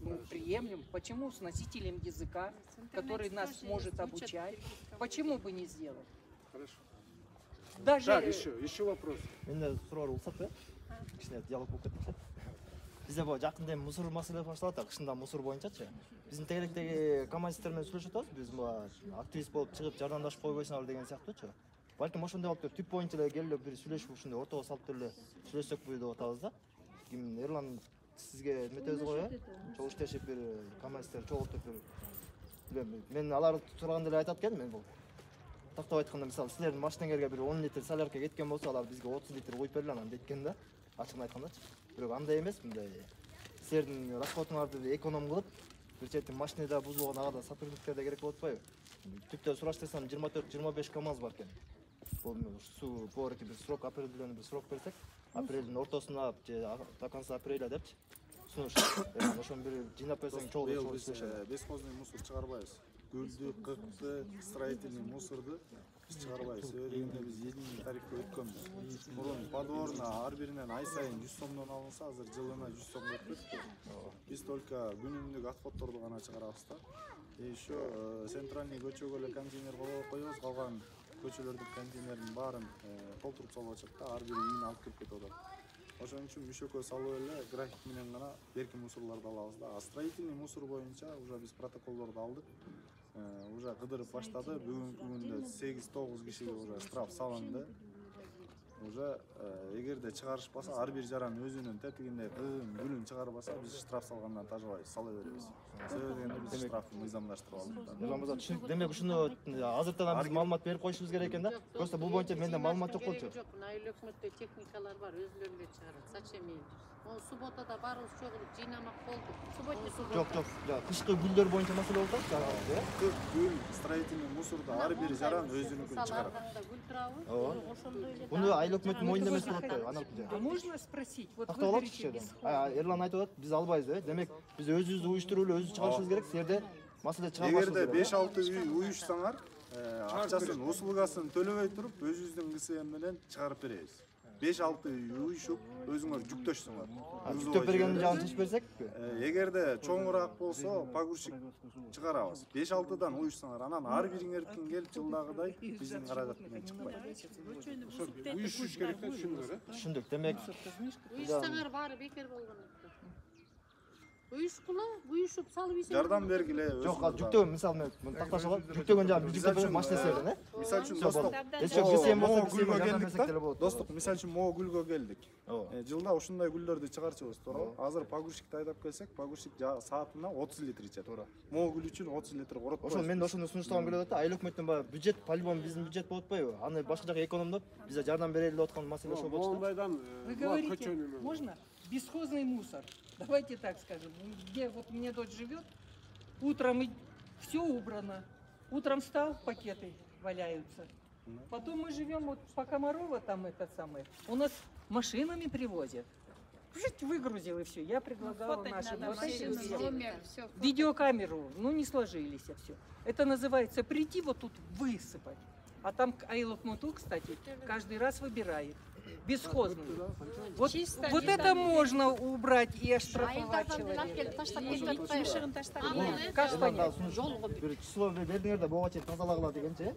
Speaker 15: Мы приемлем. Почему с носителем языка, который нас может обучать? Почему бы не сделать?
Speaker 2: Хорошо.
Speaker 15: Даже...
Speaker 2: Так, еще вопрос.
Speaker 16: Bizde bu жақында мусор мәселесі башталды, қышында мусор бойыншачы. Біздің тегеректегі командистермен сөйлесіп отырмыз. Біз активист болып шығып жардамдашып қойып қойсаңдар деген сияқтычы. Бәлкім ошондой болуп түп боюнча эле келип бир сүйлөшүп ушундай ортого салып деле сүйлөшсөк деп атабыз да. Эрлан сизге эметебиз го, чогуу иштешип бир командистер чогултуп бир мен алар турганда эле айтат экен, мен бул тактап айтканда мисалы силердин машинаңерге бир 10 литр солярка кеткен болсо, алар бизге 30 литр коюп бергиле анан дейт да. Ачыгын айткандачы. Бирок андай эмес, мындай силердин расходуңарды эконом кылып, бир чети машинада бузулган агада сотрудниктерде керек болуп атпайбы? Түптө сураштырсам 24-25 КАМАЗ бар экен. Бул суу поорки бир срок определенный бир срок берсек, апрелдин ортосуна же до конца апреля депчи. Сунуш. Ошон бир жыйнап берсең чогуу иштешет.
Speaker 1: Бесхозный мусор чыгарбайбыз. Гүлдү, кыркты, строительный мусорду биз чыгарбайбыз. Себеби дегенде биз единый тарифке өткөнбүз. Мурун подворна ар биринен ай сайын 100 сомдон алынса, азыр жылына 100 сом өтөт. Биз только күнүмдүк отходдорду гана чыгарабыз да. Еще центральный көчөгө эле контейнер коебуз, калган көчөлөрдүн контейнерин баарын толтуруп салып атышат да, ар бири үйүнө алып келип кетип атат. Ошон үчүн мүшөккө салып эле график менен гана берки мусорлорду алабыз да. А строительный мусор боюнча уже биз протоколдорду алдык. Уже кыдырып баштады. Бүгүнкү күндө 8-9 кишиге уже штраф салынды. Уже эгерде чыгарышпаса, ар бир жаран өзүнүн тетигинде гүлүн чыгарбаса, биз штраф салгандан тажабайбыз, сала беребиз. Себеби дегенде биз штрафты мыйзамдаштырып алдык.
Speaker 16: Мырза, түшүнүк. Демек ушуну азыртан биз маалымат берип коюшубуз керек экен да. Просто бул боюнча менде маалымат жок болчу.
Speaker 12: Жок, айыл өкмөттө техникалар бар, өзүлөрүнө чыгарат. Зачем мен? Субботада баарыбыз чогулуп жыйнамак болдук.
Speaker 16: Жок. Кышкы гүлдөр боюнча маселе болуп атат.
Speaker 1: Көп гүл, строительный мусорду ар бир жаран өзүнүкүн чыгарат.
Speaker 16: Буну айыл өкмөттүн мойнунда эмес болуп атпайбы?
Speaker 15: А можно спросить? Вот
Speaker 16: вы говорите бесхозный. Эрлан айтып атат, биз албайбыз, демек биз өзүбүз уюштуруп эле өзүбүз чыгарышыбыз керек. Силерде маселе чыгарбашыбыз керек.
Speaker 1: Эгерде 5-6 үй уюшсаңар, акчасын, услугасын төлөбөй туруп, өзүбүздүн КСМ менен чыгарып беребиз. 5-6 үй уюшуп өзүңөр жүктөшсүңөр.
Speaker 16: Жүктөп бергендин жагын чечип берсекпи?
Speaker 1: Эгерде чоңураак болсо погрузчик чыгарабыз. 5-6дан уюшсаңар, анан ар бириңердин келип жылдагыдай биздин каражат менен чыкпайт.
Speaker 2: Уюшуш керек деп түшүндүңөр, э?
Speaker 16: Түшүндүк. Демек,
Speaker 12: Уюшсаңар баары бекер болгон. Уюшкула, уюшуп салып ийсеңер.
Speaker 1: Жардам бергиле.
Speaker 16: жок, ал жүктөгөн мисалы мен такташ алып, жүктөгөн жагын бир жүктөп берип машина себеден, э?
Speaker 1: Мисалы үчүн достук,
Speaker 16: гүлгө келдик да.
Speaker 1: Достук, мисалы үчүн могу гүлгө келдик. Жылда ушундай гүлдөрдү чыгарчыбыз, туура. Азыр погрузчикти айдап келсек, погрузчик саатына 30 литр ичет. Могу гүл үчүн 30 литр корот.
Speaker 16: Ошол мен ошону сунуштагым келип атат. Айыл өкмөттүн баягы бюджет, по-любому биздин бюджет болуп атпайбы? Аны башка жака экономдоп, бизге жардам берели деп аткан маселе ошол болчу.
Speaker 15: Вы говорите, можно? Бесхозный мусор. Давайте так скажем. Где вот мне дочь живет, утром все убрано. Утром встал, пакеты валяются. Потом мы живем вот по Комарова, там это самое. У нас машинами привозят. Жить выгрузил и все. Я предлагала нашим видеокамеру, ну не сложились все. Это называется прийти вот тут высыпать. А там Айлокмуту, кстати, каждый раз выбирает. Бесхозный. Вот это можно убрать и оштрафовать человека. Как понять?
Speaker 16: Бир число бердиңер да буга чейин тазалагыла дегенчи, э?